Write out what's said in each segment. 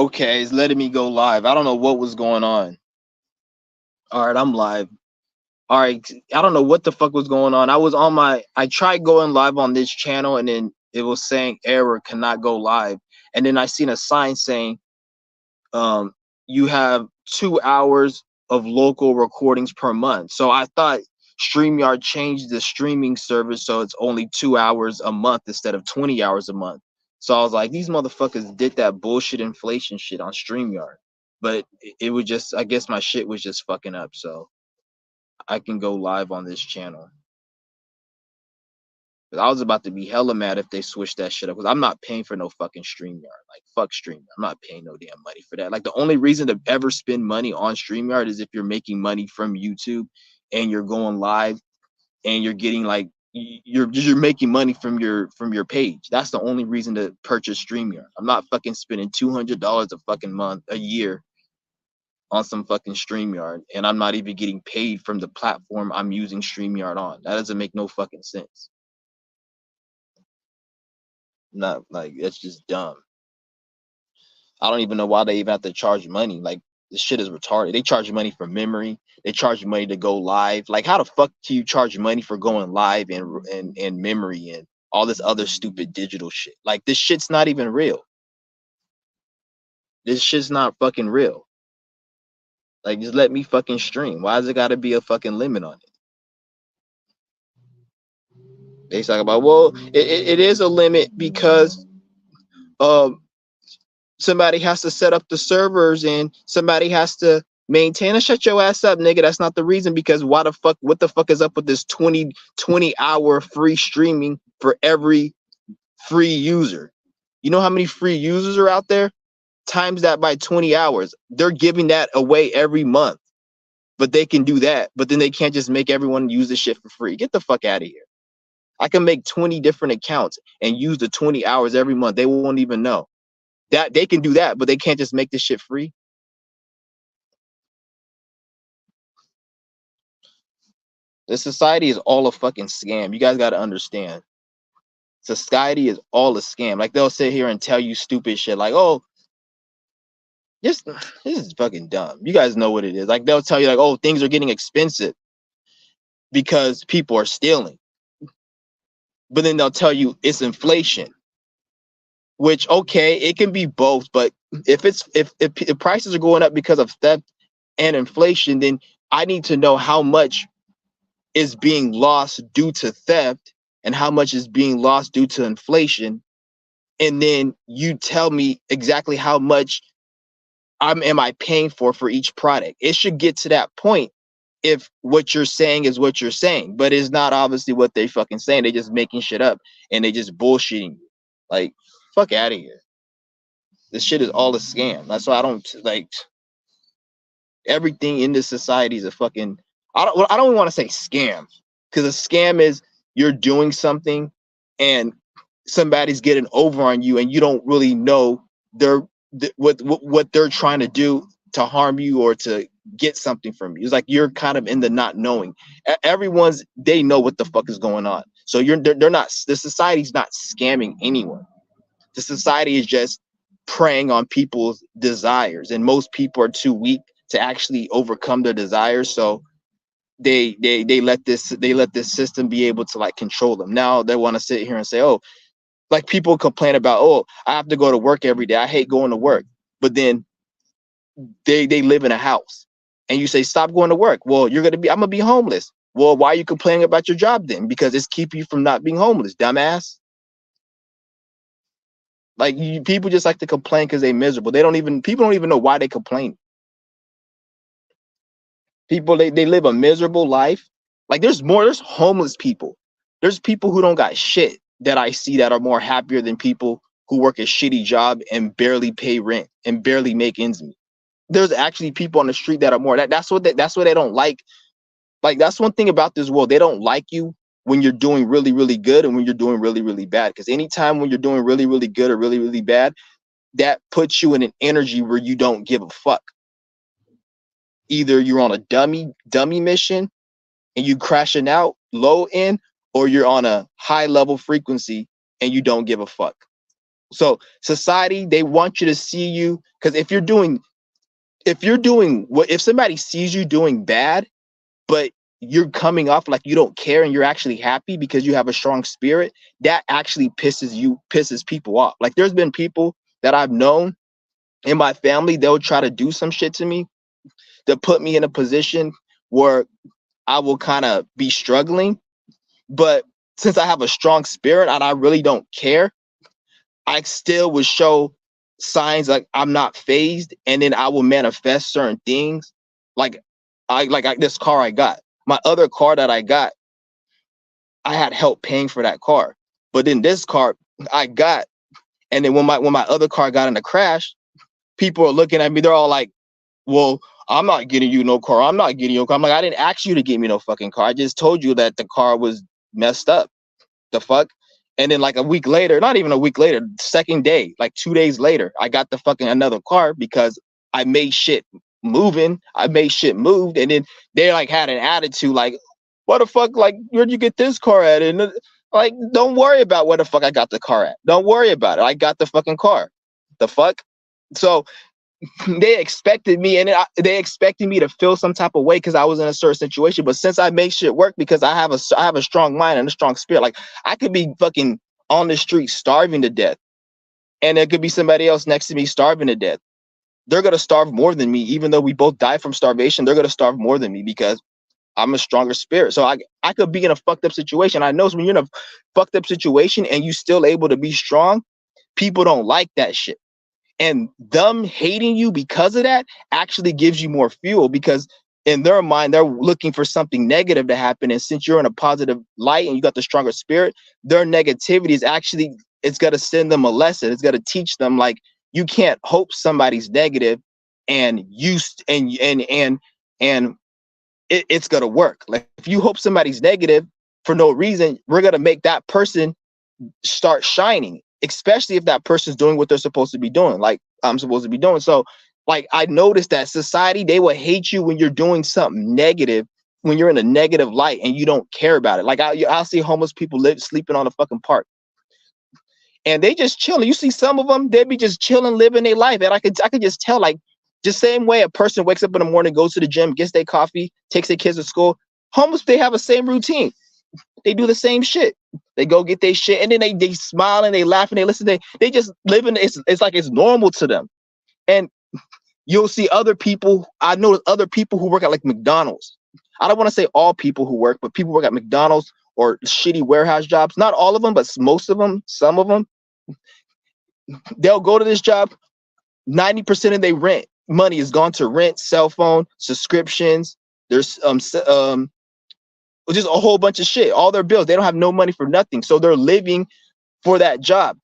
Okay, it's letting me go live. I don't know what was going on. All right, I'm live. All right, I don't know what the fuck was going on. I tried going live on this channel and then it was saying error cannot go live. And then I seen a sign saying um you have 2 hours of local recordings per month. So I thought StreamYard changed the streaming service so it's only 2 hours a month instead of 20 hours a month. So I was like, these motherfuckers did that bullshit inflation shit on StreamYard. But it was just, I guess my shit was just fucking up. So I can go live on this channel. But I was about to be hella mad if they switched that shit up because I'm not paying for no fucking StreamYard. Like, fuck StreamYard. I'm not paying no damn money for that. Like, the only reason to ever spend money on StreamYard is if you're making money from YouTube and you're going live and you're getting like you're making money from your page. That's the only reason to purchase StreamYard. I'm not fucking spending $200 a fucking month, a year on some fucking StreamYard, and I'm not even getting paid from the platform I'm using StreamYard on. That doesn't make no fucking sense. Not like that's just dumb. I don't even know why they even have to charge money. Like this shit is retarded. They charge money for memory. They charge money to go live. Like how the fuck do you charge money for going live and memory and all this other stupid digital shit? Like this shit's not even real. This shit's not fucking real. Like just let me fucking stream. Why does it gotta be a fucking limit on it? They talk about, well, it is a limit because um somebody has to set up the servers and somebody has to maintain it. Shut your ass up, nigga. That's not the reason, because why the fuck, what the fuck is up with this 20 hour free streaming for every free user? You know how many free users are out there? Times that by 20 hours. They're giving that away every month. But they can do that, but then they can't just make everyone use the shit for free. Get the fuck out of here. I can make 20 different accounts and use the 20 hours every month. They won't even know. That they can do that, but they can't just make this shit free. This society is all a fucking scam. You guys got to understand. Society is all a scam. Like they'll sit here and tell you stupid shit like, oh, this is fucking dumb. You guys know what it is. Like they'll tell you like, oh, things are getting expensive because people are stealing. But then they'll tell you it's inflation. Which, okay, it can be both, but if prices are going up because of theft and inflation, then I need to know how much is being lost due to theft and how much is being lost due to inflation. And then you tell me exactly how much am I paying for each product. It should get to that point if what you're saying is what you're saying, but it's not obviously what they fucking saying. They just making shit up and they just bullshitting you. Like, fuck out of here. This shit is all a scam. That's why I don't like everything in this society is a fucking, I don't want to say scam, because a scam is you're doing something and somebody's getting over on you and you don't really know what they're trying to do to harm you or to get something from you. It's like you're kind of in the not knowing. They know what the fuck is going on. So they're not, the society's not scamming anyone. The society is just preying on people's desires, and most people are too weak to actually overcome their desires. So they let this system be able to like control them. Now they want to sit here and say, oh, like people complain about, oh, I have to go to work every day. I hate going to work. But then they live in a house and you say, stop going to work. Well, I'm gonna be homeless. Well, why are you complaining about your job then? Because it's keeping you from not being homeless, dumbass. Like people just like to complain because they're miserable. People don't even know why they complain. People, they live a miserable life. Like there's homeless people. There's people who don't got shit that I see that are more happier than people who work a shitty job and barely pay rent and barely make ends meet. There's actually people on the street that are more that's what they don't like. Like that's one thing about this world. They don't like you when you're doing really, really good and when you're doing really, really bad. Because anytime when you're doing really, really good or really, really bad, that puts you in an energy where you don't give a fuck. Either you're on a dummy mission and you crashing out low end, or you're on a high level frequency and you don't give a fuck. So society, they want you to see you, because if somebody sees you doing bad, but you're coming off like you don't care and you're actually happy because you have a strong spirit, that actually pisses people off. Like there's been people that I've known in my family, they'll try to do some shit to me to put me in a position where I will kind of be struggling. But since I have a strong spirit and I really don't care, I still would show signs like I'm not phased, and then I will manifest certain things. Like this car I got. My other car that I got, I had help paying for that car. But then this car I got, and then when my other car got in a crash, people are looking at me, they're all like, well, I'm not getting you no car. I'm not getting you a car. I'm like, I didn't ask you to get me no fucking car. I just told you that the car was messed up. The fuck? And then like a week later, not even a week later, second day, like 2 days later, I got the fucking another car because I made shit moving. I made shit moved. And then they like had an attitude like, what the fuck? Like, where'd you get this car at? And like, don't worry about where the fuck I got the car at. Don't worry about it. I got the fucking car. The fuck? So they expected me, and they expected me to feel some type of way because I was in a certain situation. But since I make shit work, because I have a strong mind and a strong spirit, like I could be fucking on the street starving to death, and there could be somebody else next to me starving to death. They're gonna starve more than me, even though we both die from starvation. They're gonna starve more than me because I'm a stronger spirit. So I could be in a fucked up situation. I know when you're in a fucked up situation and you still able to be strong, people don't like that shit. And them hating you because of that actually gives you more fuel, because in their mind, they're looking for something negative to happen. And since you're in a positive light and you got the stronger spirit, their negativity is actually, it's going to send them a lesson. It's going to teach them like, you can't hope somebody's negative and it's going to work. Like if you hope somebody's negative for no reason, we're going to make that person start shining, especially if that person's doing what they're supposed to be doing, like I'm supposed to be doing. So like I noticed that society, they will hate you when you're doing something negative, when you're in a negative light and you don't care about it. Like I'll see homeless people sleeping on the fucking park and they just chilling. You see some of them, they be just chilling, living their life. And I could just tell, like, just same way a person wakes up in the morning, goes to the gym, gets their coffee, takes their kids to school. Homeless, they have the same routine. They do the same shit. They go get their shit, and then they smile and they laugh and they listen. They just live in it's like it's normal to them. And you'll see other people. I know other people who work at like McDonald's. I don't want to say all people who work, but people work at McDonald's or shitty warehouse jobs. Not all of them, but most of them, some of them. They'll go to this job. 90% of their rent money is gone to rent, cell phone, subscriptions. There's just a whole bunch of shit. All their bills. They don't have no money for nothing. So they're living for that job.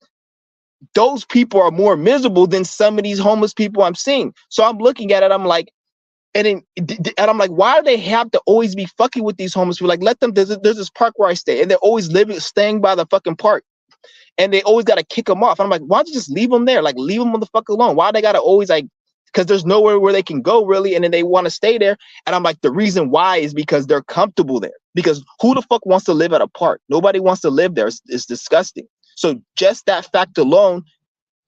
Those people are more miserable than some of these homeless people I'm seeing. So I'm looking at it, I'm like, and I'm like, why do they have to always be fucking with these homeless people? Like, let them, there's this park where I stay, and they're always staying by the fucking park. And they always got to kick them off. And I'm like, why don't you just leave them there? Like, leave them the fuck alone. Why they got to always like, because there's nowhere where they can go really. And then they want to stay there. And I'm like, the reason why is because they're comfortable there. Because who the fuck wants to live at a park? Nobody wants to live there. It's disgusting. So just that fact alone,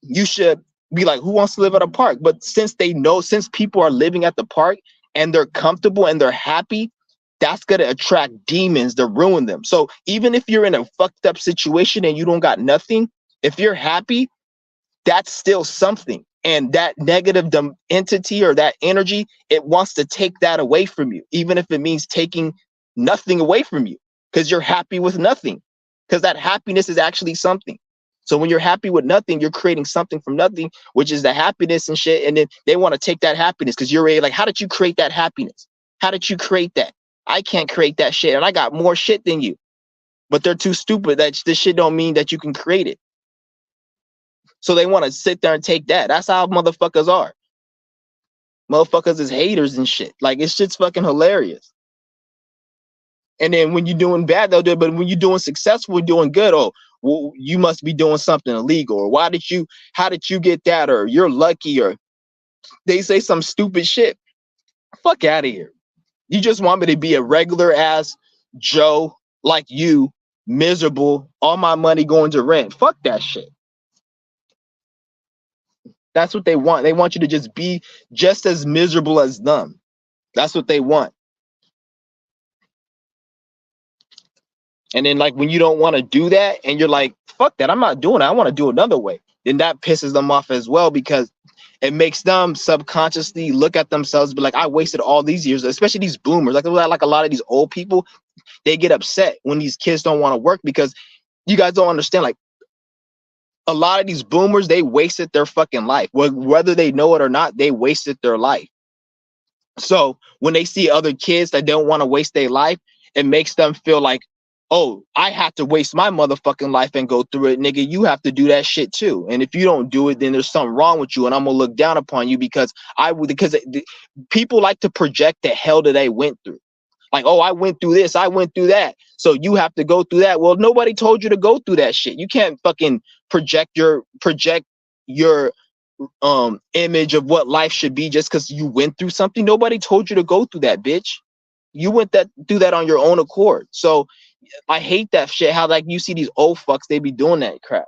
you should be like, who wants to live at a park? But since they know, since people are living at the park and they're comfortable and they're happy, that's going to attract demons to ruin them. So even if you're in a fucked up situation and you don't got nothing, if you're happy, that's still something. And that negative entity or that energy, it wants to take that away from you, even if it means taking nothing away from you, because you're happy with nothing, because that happiness is actually something. So when you're happy with nothing, you're creating something from nothing, which is the happiness and shit. And then they want to take that happiness because you're like, how did you create that happiness? How did you create that? I can't create that shit, and I got more shit than you. But they're too stupid that this shit don't mean that you can create it. So they want to sit there and take that. That's how motherfuckers are. Motherfuckers is haters and shit. Like, it's shit's fucking hilarious. And then when you're doing bad, they'll do it. But when you're doing successful, doing good, oh, well, you must be doing something illegal. Or how did you get that? Or you're lucky. Or they say some stupid shit. Fuck out of here. You just want me to be a regular ass Joe like you, miserable, all my money going to rent. Fuck that shit. That's what they want. They want you to just be just as miserable as them. That's what they want. And then like when you don't want to do that and you're like, fuck that, I'm not doing it, I want to do another way, then that pisses them off as well, because it makes them subconsciously look at themselves, be like, I wasted all these years, especially these boomers, like a lot of these old people, they get upset when these kids don't want to work, because you guys don't understand, like a lot of these boomers, they wasted their fucking life. Whether they know it or not, they wasted their life. So when they see other kids that don't want to waste their life, it makes them feel like, oh, I have to waste my motherfucking life and go through it, nigga. You have to do that shit too. And if you don't do it, then there's something wrong with you, and I'm gonna look down upon you because people like to project the hell that they went through. Like, oh, I went through this, I went through that, so you have to go through that. Well, nobody told you to go through that shit. You can't fucking project your image of what life should be just because you went through something. Nobody told you to go through that, bitch. You went through that on your own accord. So I hate that shit. How like you see these old fucks, they be doing that crap.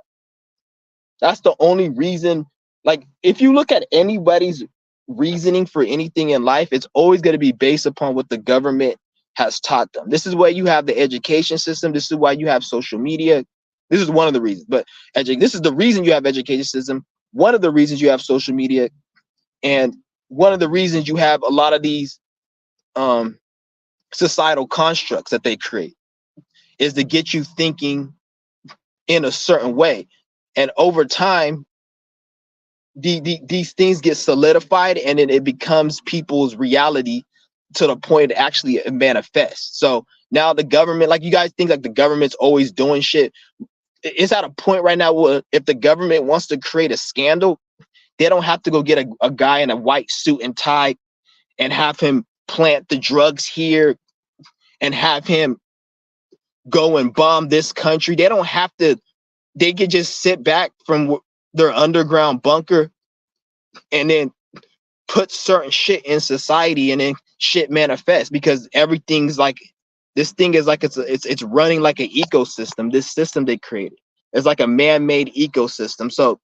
That's the only reason. Like if you look at anybody's reasoning for anything in life, it's always going to be based upon what the government has taught them. This is why you have the education system. This is why you have social media. This is one of the reasons, but this is the reason you have education system. One of the reasons you have social media, and one of the reasons you have a lot of these societal constructs that they create is to get you thinking in a certain way. And over time, these things get solidified, and then it becomes people's reality to the point it actually manifests. So now the government, like you guys think like the government's always doing shit. It's at a point right now where if the government wants to create a scandal, they don't have to go get a guy in a white suit and tie and have him plant the drugs here and have him go and bomb this country. They don't have to. They could just sit back from their underground bunker and then put certain shit in society, and then shit manifests, because everything's like, this thing is like it's running like an ecosystem. This system they created is like a man-made ecosystem. So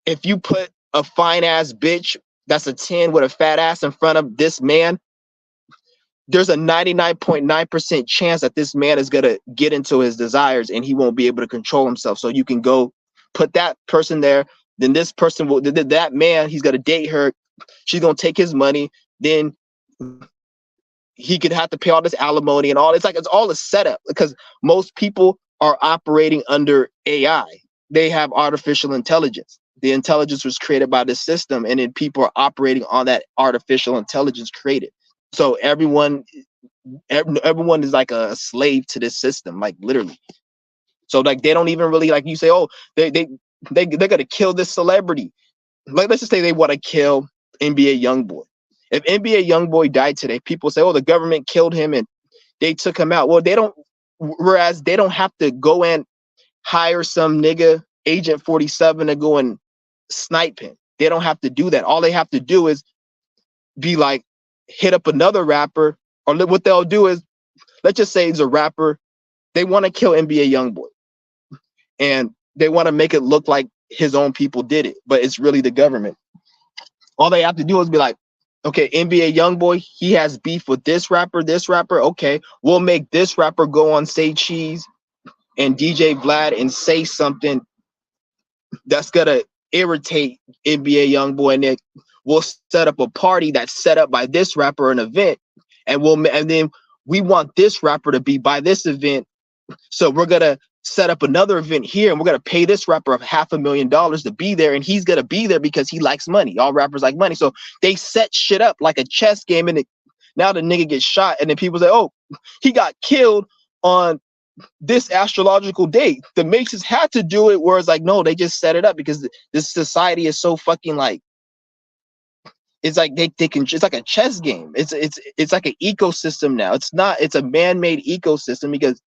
if you put a fine ass bitch that's a 10 with a fat ass in front of this man, there's a 99.9% chance that this man is going to get into his desires and he won't be able to control himself. So you can go put that person there, then this person will, that man, he's going to date her, she's going to take his money, then he could have to pay all this alimony and all. It's like, it's all a setup, because most people are operating under AI. They have artificial intelligence. The intelligence was created by the system, and then people are operating on that artificial intelligence created. So everyone is like a slave to this system, like literally. So like they don't even really, like you say, oh, they're gonna kill this celebrity. Like let's just say they want to kill NBA Youngboy. If NBA Youngboy died today, people say, oh, the government killed him and they took him out. Well, they don't. Whereas they don't have to go and hire some nigga Agent 47 to go and snipe him. They don't have to do that. All they have to do is be like, hit up another rapper, or what they'll do is, let's just say it's a rapper, they want to kill NBA Youngboy, and they want to make it look like his own people did it, but it's really the government. All they have to do is be like, okay, NBA Youngboy, he has beef with this rapper. Okay, we'll make this rapper go on Say Cheese and DJ Vlad and say something that's gonna irritate NBA Youngboy, and then we'll set up a party that's set up by this rapper, an event, and then we want this rapper to be by this event, so we're gonna set up another event here, and we're gonna pay this rapper $500,000 to be there, and he's gonna be there because he likes money. All rappers like money, so they set shit up like a chess game, and now the nigga gets shot, and then people say, oh, he got killed on this astrological date. The Matrix had to do it, where it's like, no, they just set it up because this society is so fucking like, it's like they can, it's like a chess game. It's like an ecosystem now. It's a man-made ecosystem because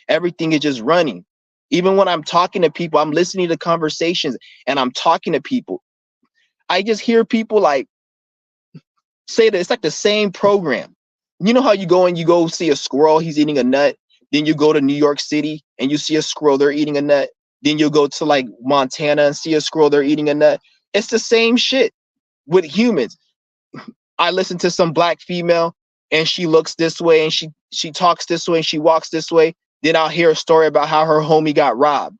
everything is just running. Even when I'm talking to people, I'm listening to conversations and I'm talking to people, I just hear people like say that it's like the same program. You know how you go see a squirrel, he's eating a nut. Then you go to New York City and you see a squirrel, they're eating a nut. Then you go to like Montana and see a squirrel, they're eating a nut. It's the same shit with humans. I listen to some black female and she looks this way and she talks this way and she walks this way. Then I'll hear a story about how her homie got robbed.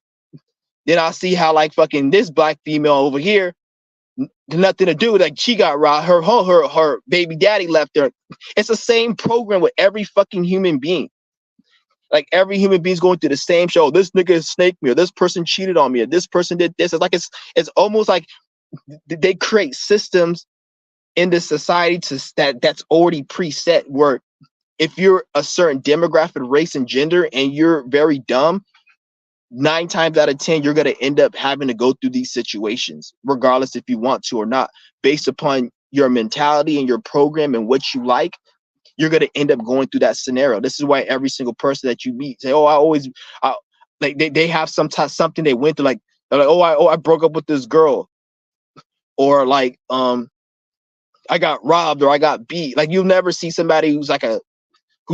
Then I'll see how like fucking this black female over here, nothing to do, like she got robbed. Her baby daddy left her. It's the same program with every fucking human being. Like every human being's going through the same show. This nigga snaked me, or this person cheated on me, or this person did this. It's like it's almost like they create systems in this society that's already preset, where if you're a certain demographic, race, and gender, and you're very dumb, 9 times out of 10, you're going to end up having to go through these situations, regardless if you want to or not, based upon your mentality and your program and what you like. You're going to end up going through that scenario. This is why every single person that you meet say, oh, like they have something they went through, like, they're like, I broke up with this girl, or like, I got robbed, or I got beat. Like, you'll never see somebody who's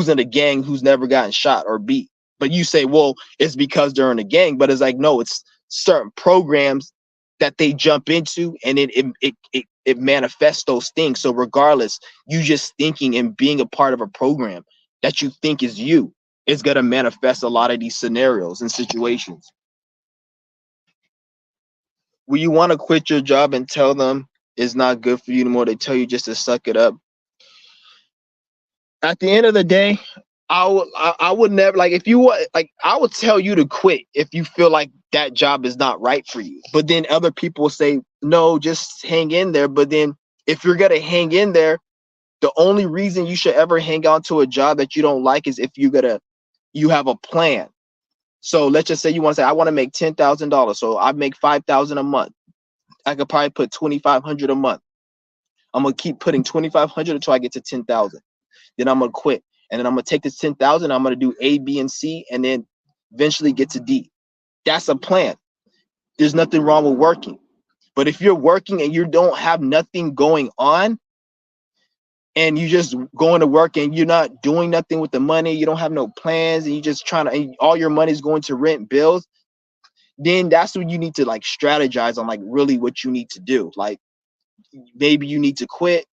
in a gang who's never gotten shot or beat. But you say, well, it's because they're in a gang. But it's like, no, it's certain programs that they jump into, and it manifests those things. So regardless, you just thinking and being a part of a program that you think is you is going to manifest a lot of these scenarios and situations. Will you want to quit your job and tell them it's not good for you anymore? They tell you just to suck it up. At the end of the day, I would never, like, if you like, I would tell you to quit if you feel like that job is not right for you. But then other people say, no, just hang in there. But then if you're gonna hang in there, the only reason you should ever hang on to a job that you don't like is if you have a plan. So let's just say you want to say, I want to make $10,000. So I make $5,000 a month. I could probably put $2,500 a month. I'm gonna keep putting $2,500 until I get to 10,000. Then I'm gonna quit. And then I'm gonna take this 10,000. I'm gonna do A, B, and C, and then eventually get to D. That's a plan. There's nothing wrong with working. But if you're working and you don't have nothing going on, and you just going to work and you're not doing nothing with the money, you don't have no plans, and you just trying to, and all your money is going to rent, bills, then that's when you need to like strategize on like really what you need to do. Like maybe you need to quit.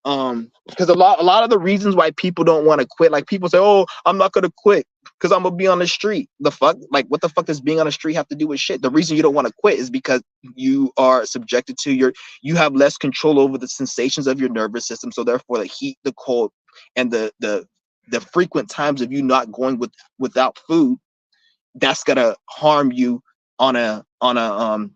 Because a lot of the reasons why people don't want to quit, like people say, oh, I'm not gonna quit because I'm gonna be on the street. The fuck? Like, what the fuck does being on the street have to do with shit? The reason you don't want to quit is because you are subjected to you have less control over the sensations of your nervous system. So therefore the heat, the cold, and the frequent times of you not going without food, that's gonna harm you on a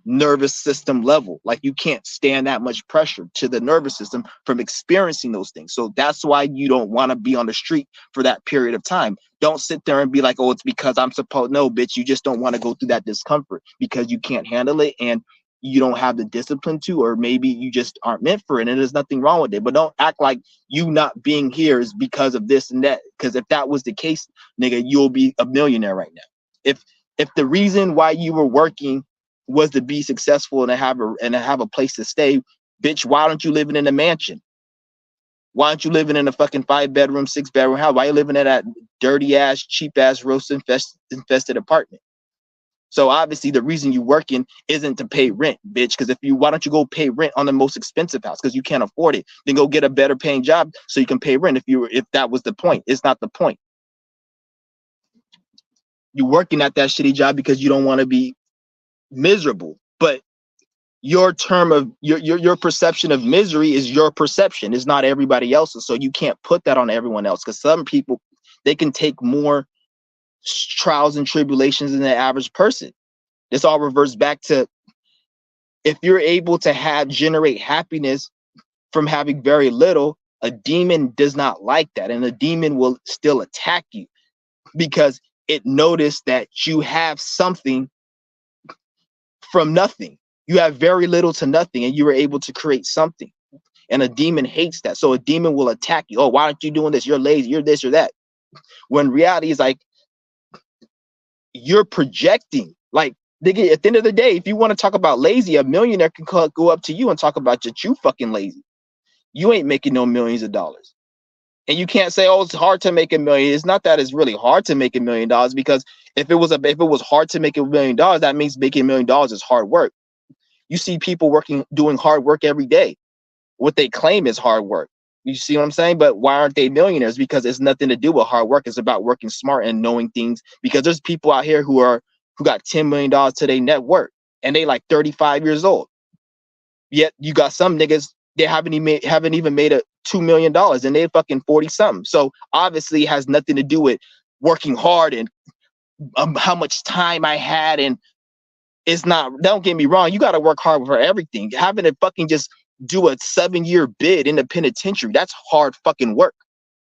nervous system level. Like, you can't stand that much pressure to the nervous system from experiencing those things. So that's why you don't want to be on the street for that period of time. Don't sit there and be like, oh, it's because I'm supposed. No, bitch, you just don't want to go through that discomfort because you can't handle it and you don't have the discipline to, or maybe you just aren't meant for it, and there's nothing wrong with it. But don't act like you not being here is because of this and that, because if that was the case, nigga, you'll be a millionaire right now. If the reason why you were working was to be successful and to have a place to stay, bitch, why don't you living in a mansion? Why aren't you living in a fucking 5-bedroom, 6-bedroom house? Why are you living in that dirty ass, cheap ass, roast infested apartment? So obviously the reason you working isn't to pay rent, bitch. Because why don't you go pay rent on the most expensive house because you can't afford it? Then go get a better paying job so you can pay rent. If that was the point, it's not the point. You're working at that shitty job because you don't want to be miserable, but your term of your perception of misery is your perception. It's not everybody else's. So you can't put that on everyone else, because some people, they can take more trials and tribulations than the average person. This all reverts back to, if you're able to generate happiness from having very little, a demon does not like that, and a demon will still attack you because it noticed that you have something from nothing. You have very little to nothing, and you were able to create something. And a demon hates that. So a demon will attack you. Oh, why aren't you doing this? You're lazy. You're this or that. When reality is like, you're projecting. Like, at the end of the day, if you want to talk about lazy, a millionaire can go up to you and talk about you fucking lazy. You ain't making no millions of dollars. And you can't say, oh, it's hard to make $1 million. It's not that it's really hard to make $1 million, because if it was hard to make $1 million, that means making $1 million is hard work. You see people doing hard work every day. What they claim is hard work. You see what I'm saying? But why aren't they millionaires? Because it's nothing to do with hard work. It's about working smart and knowing things. Because there's people out here who got $10 million to their net worth, and they like 35 years old. Yet you got some niggas, they haven't even made a $2 million, and they fucking 40 something. So obviously it has nothing to do with working hard and how much time I had. And it's not, don't get me wrong, you got to work hard for everything. Having to fucking just do a 7-year bid in the penitentiary, that's hard fucking work.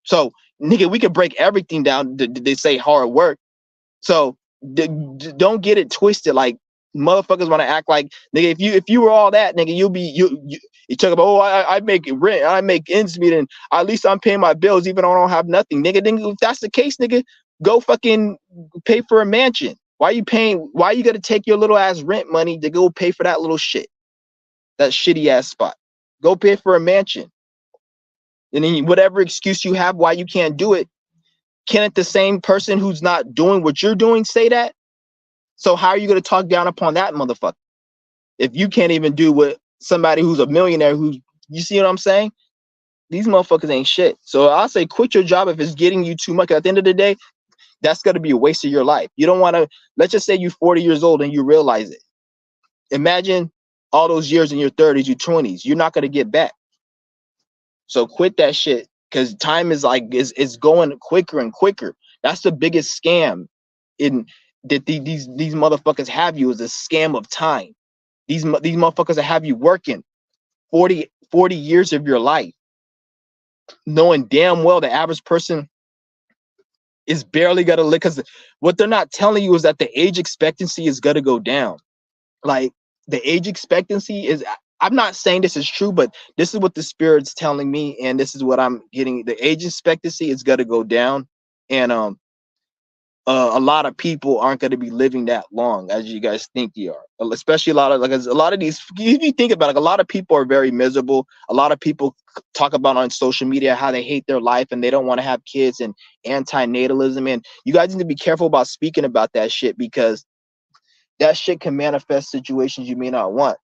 So nigga, we could break everything down. They say hard work. So don't get it twisted. Like, motherfuckers want to act like, nigga, if you were all that, nigga, you talk about, oh, I make rent, I make ends meet, and at least I'm paying my bills even though I don't have nothing, nigga. Then if that's the case, nigga, go fucking pay for a mansion. Why you gonna take your little ass rent money to go pay for that little shit, that shitty ass spot? Go pay for a mansion. And then whatever excuse you have why you can't do it, can't the same person who's not doing what you're doing say that? So how are you going to talk down upon that motherfucker if you can't even do what somebody who's a millionaire you see what I'm saying? These motherfuckers ain't shit. So I'll say quit your job if it's getting you too much. At the end of the day, that's going to be a waste of your life. You don't want to, let's just say you're 40 years old and you realize it. Imagine all those years in your 30s, your 20s, you're not going to get back. So quit that shit, because time is like, it's going quicker and quicker. That's the biggest scam in that these motherfuckers have you, is a scam of time. These motherfuckers that have you working 40 years of your life, knowing damn well the average person is barely gonna live. Because what they're not telling you is that the age expectancy is gonna go down. Like, the age expectancy is, I'm not saying this is true, but this is what the spirit's telling me, and this is what I'm getting. The age expectancy is gonna go down, and a lot of people aren't going to be living that long as you guys think you are. Especially a lot of these, if you think about it, like, a lot of people are very miserable. A lot of people talk about on social media how they hate their life and they don't want to have kids, and anti-natalism. And you guys need to be careful about speaking about that shit, because that shit can manifest situations you may not want.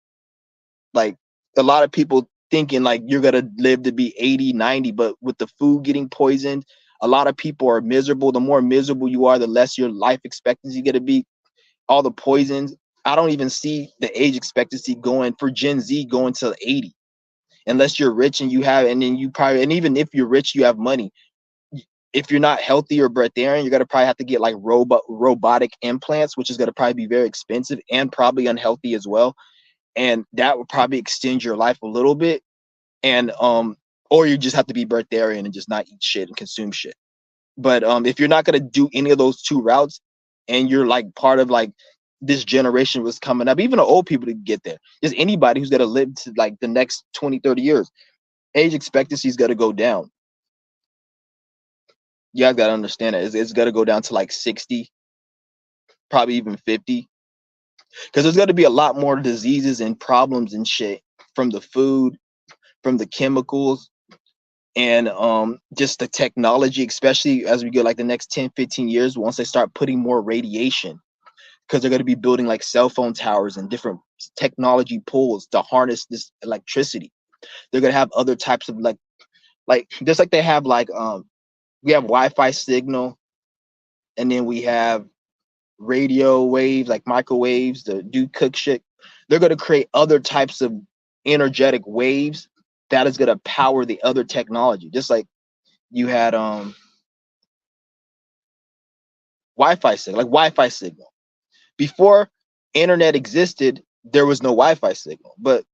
Like, a lot of people thinking like you're going to live to be 80, 90, but with the food getting poisoned, a lot of people are miserable. The more miserable you are, the less your life expectancy is going to be. All the poisons. I don't even see the age expectancy going for Gen Z going to 80, unless you're rich and and even if you're rich, you have money. If you're not healthy or breatharian, you're going to probably have to get like robotic implants, which is going to probably be very expensive and probably unhealthy as well. And that would probably extend your life a little bit. And or you just have to be breatharian and just not eat shit and consume shit. But if you're not going to do any of those two routes, and you're like part of like this generation was coming up, even the old people to get there, just anybody who's going to live to like the next 20, 30 years, age expectancy is going to go down. You guys got to understand that it's going to go down to like 60, probably even 50, because there's going to be a lot more diseases and problems and shit from the food, from the chemicals, and just the technology, especially as we get like the next 10, 15 years, once they start putting more radiation, because they're going to be building like cell phone towers and different technology pools to harness this electricity. They're going to have other types of like just like they have like we have Wi-Fi signal, and then we have radio waves, like microwaves to do cook shit. They're going to create other types of energetic waves that is going to power the other technology, just like you had Wi-Fi signal. Before internet existed, there was no Wi-Fi signal, but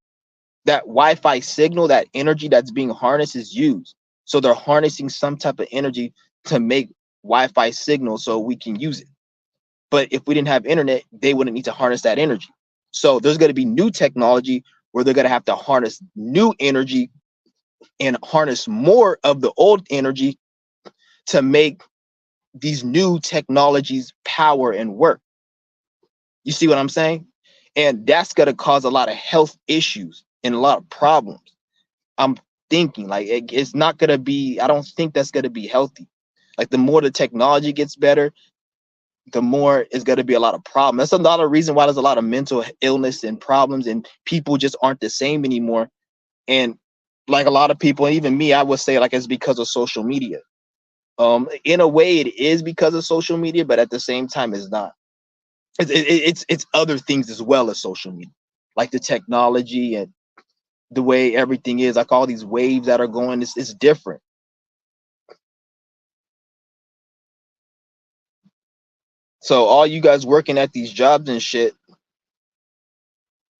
that Wi-Fi signal, that energy that's being harnessed, is used. So they're harnessing some type of energy to make Wi-Fi signal so we can use it. But if we didn't have internet, they wouldn't need to harness that energy. So there's going to be new technology where they're going to have to harness new energy and harness more of the old energy to make these new technologies power and work. You see what I'm saying? And that's going to cause a lot of health issues and a lot of problems. I'm thinking like it's not going to be, I don't think that's going to be healthy. Like, the more the technology gets better, the more it's going to be a lot of problems. That's a lot of reason why there's a lot of mental illness and problems, and people just aren't the same anymore. And like a lot of people, and even me, I would say like it's because of social media. In a way, it is because of social media, but at the same time, it's not. It's other things as well as social media, like the technology and the way everything is, like all these waves that are going. It's different. So all you guys working at these jobs and shit,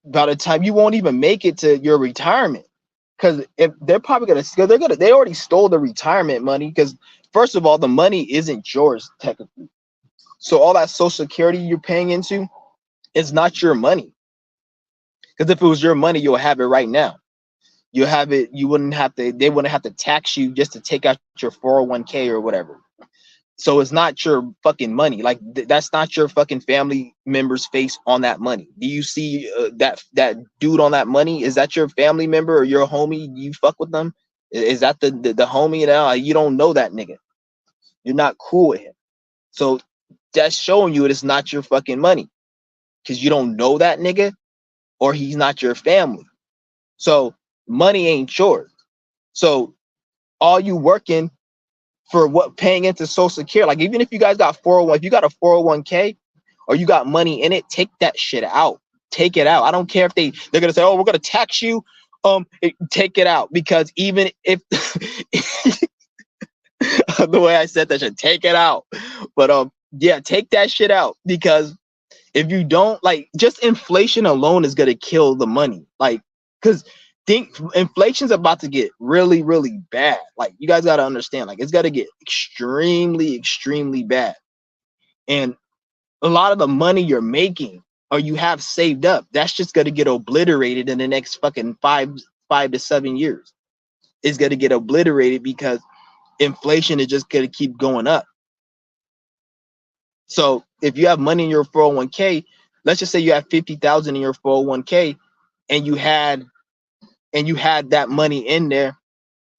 by the time you won't even make it to your retirement, because if they're probably gonna, because they already stole the retirement money. Because first of all, the money isn't yours technically. So all that social security you're paying into is not your money. Because if it was your money, you'll have it right now. You have it. You wouldn't have to. They wouldn't have to tax you just to take out your 401k or whatever. So it's not your fucking money. Like that's not your fucking family member's face on that money. Do you see that dude on that money? Is that your family member or your homie? You fuck with them? Is that the homie? Now you don't know that nigga. You're not cool with him. So that's showing you it's not your fucking money because you don't know that nigga or he's not your family. So money ain't yours. So all you working for what paying into social security, like even if you guys got 401, if you got a 401k or you got money in it, take that shit out. Take it out. I don't care if they're gonna say, oh, we're gonna tax you. Take it out, because even if the way I said that shit, take it out. But yeah, take that shit out, because if you don't, like, just inflation alone is gonna kill the money. Like, because think inflation's about to get really, really bad. Like, you guys gotta understand, like, it's gotta get extremely, extremely bad. And a lot of the money you're making or you have saved up, that's just gonna get obliterated in the next fucking 5 to 7 years. It's gonna get obliterated because inflation is just gonna keep going up. So if you have money in your 401k, let's just say you have 50,000 in your 401k, and you had that money in there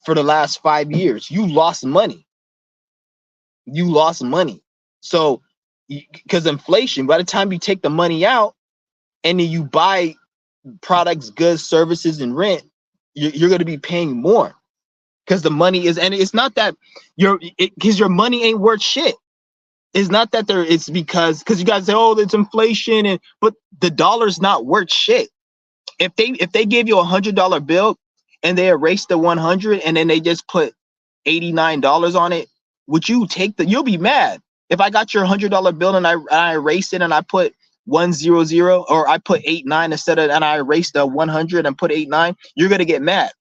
for the last 5 years, you lost money. You lost money. So because inflation, by the time you take the money out and then you buy products, goods, services, and rent, you're going to be paying more, because the money is, and it's not that because your money ain't worth shit. It's not that it's because you guys say, oh, it's inflation, but the dollar's not worth shit. If they gave you $100 bill and they erased the 100 and then they just put $89 on it, would you take you'll be mad. If I got your $100 bill and I erased it and I put 100, or I put 89 instead of, and I erased the 100 and put 89, you're gonna get mad.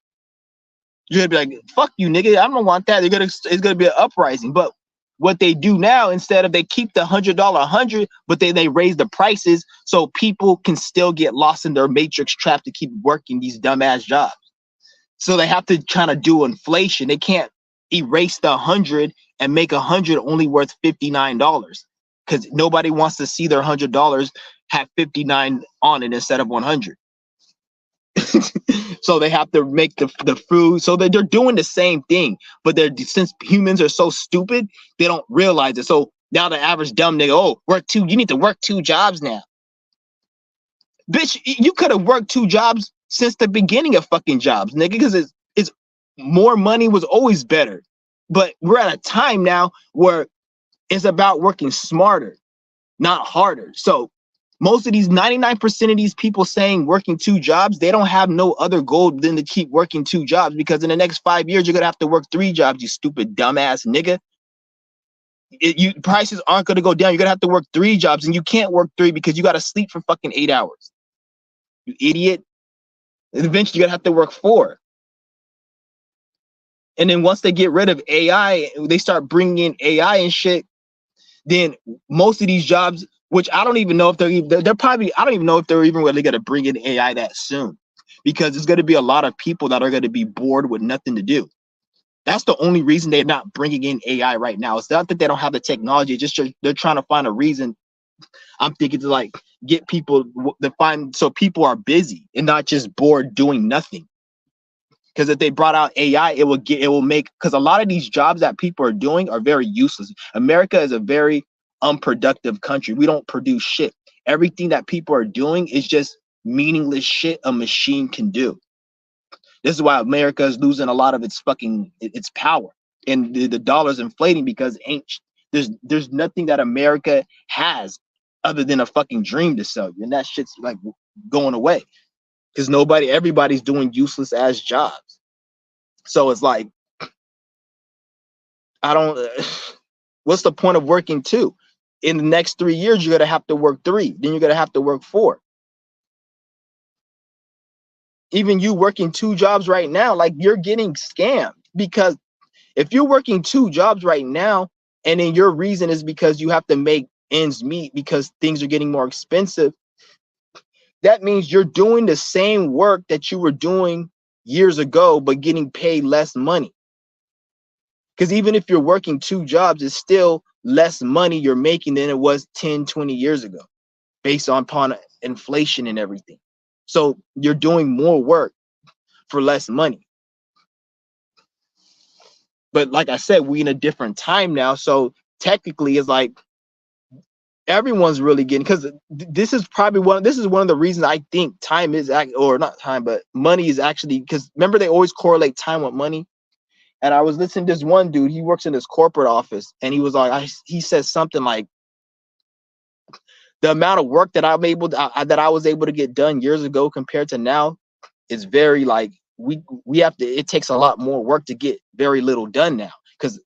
You're gonna be like, fuck you, nigga, I don't want that. It's gonna be an uprising. But what they do now, instead of, they keep the $100 100, but they raise the prices so people can still get lost in their matrix trap to keep working these dumbass jobs. So they have to kind of do inflation. They can't erase the 100 and make 100 only worth $59, because nobody wants to see their $100 have 59 on it instead of 100. So they have to make the food, so they're doing the same thing, but since humans are so stupid, they don't realize it. So now the average dumb nigga, oh, you need to work 2 jobs now. Bitch, you could have worked 2 jobs since the beginning of fucking jobs, nigga, because it's more money was always better. But we're at a time now where it's about working smarter, not harder. So most of these 99% of these people saying working 2 jobs, they don't have no other goal than to keep working 2 jobs, because in the next 5 years, you're going to have to work 3 jobs, you stupid dumbass nigga. Prices aren't going to go down. You're going to have to work 3 jobs, and you can't work 3 because you got to sleep for fucking 8 hours. You idiot. And eventually you're going to have to work 4. And then once they get rid of AI, they start bringing in AI and shit, then most of these jobs, which I don't even know if they're probably, I don't even know if they're even really going to bring in AI that soon, because there's going to be a lot of people that are going to be bored with nothing to do. That's the only reason they're not bringing in AI right now. It's not that they don't have the technology, just they're trying to find a reason. I'm thinking to like get people to find, so people are busy and not just bored doing nothing. Because if they brought out AI, it will make, because a lot of these jobs that people are doing are very useless. America is a very unproductive country. We don't produce shit. Everything that people are doing is just meaningless shit a machine can do. This is why America is losing a lot of its power, and the dollar's inflating because there's nothing that America has other than a fucking dream to sell you, and that shit's like going away because everybody's doing useless ass jobs. So it's like, I don't. What's the point of working 2? In the next 3 years, you're gonna have to work 3. Then you're gonna have to work 4. Even you working 2 jobs right now, like, you're getting scammed, because if you're working 2 jobs right now, and then your reason is because you have to make ends meet because things are getting more expensive, that means you're doing the same work that you were doing years ago, but getting paid less money. Because even if you're working 2 jobs, it's still less money you're making than it was 10, 20 years ago, based upon inflation and everything. So you're doing more work for less money. But like I said, we're in a different time now. So technically, it's like everyone's really getting, because this is one of the reasons I think time is or not time, but money is actually, because remember they always correlate time with money. And I was listening to this one dude, he works in this corporate office, and he was like, he says something like, the amount of work that I was able to get done years ago compared to now is very, like, we have to, it takes a lot more work to get very little done now, because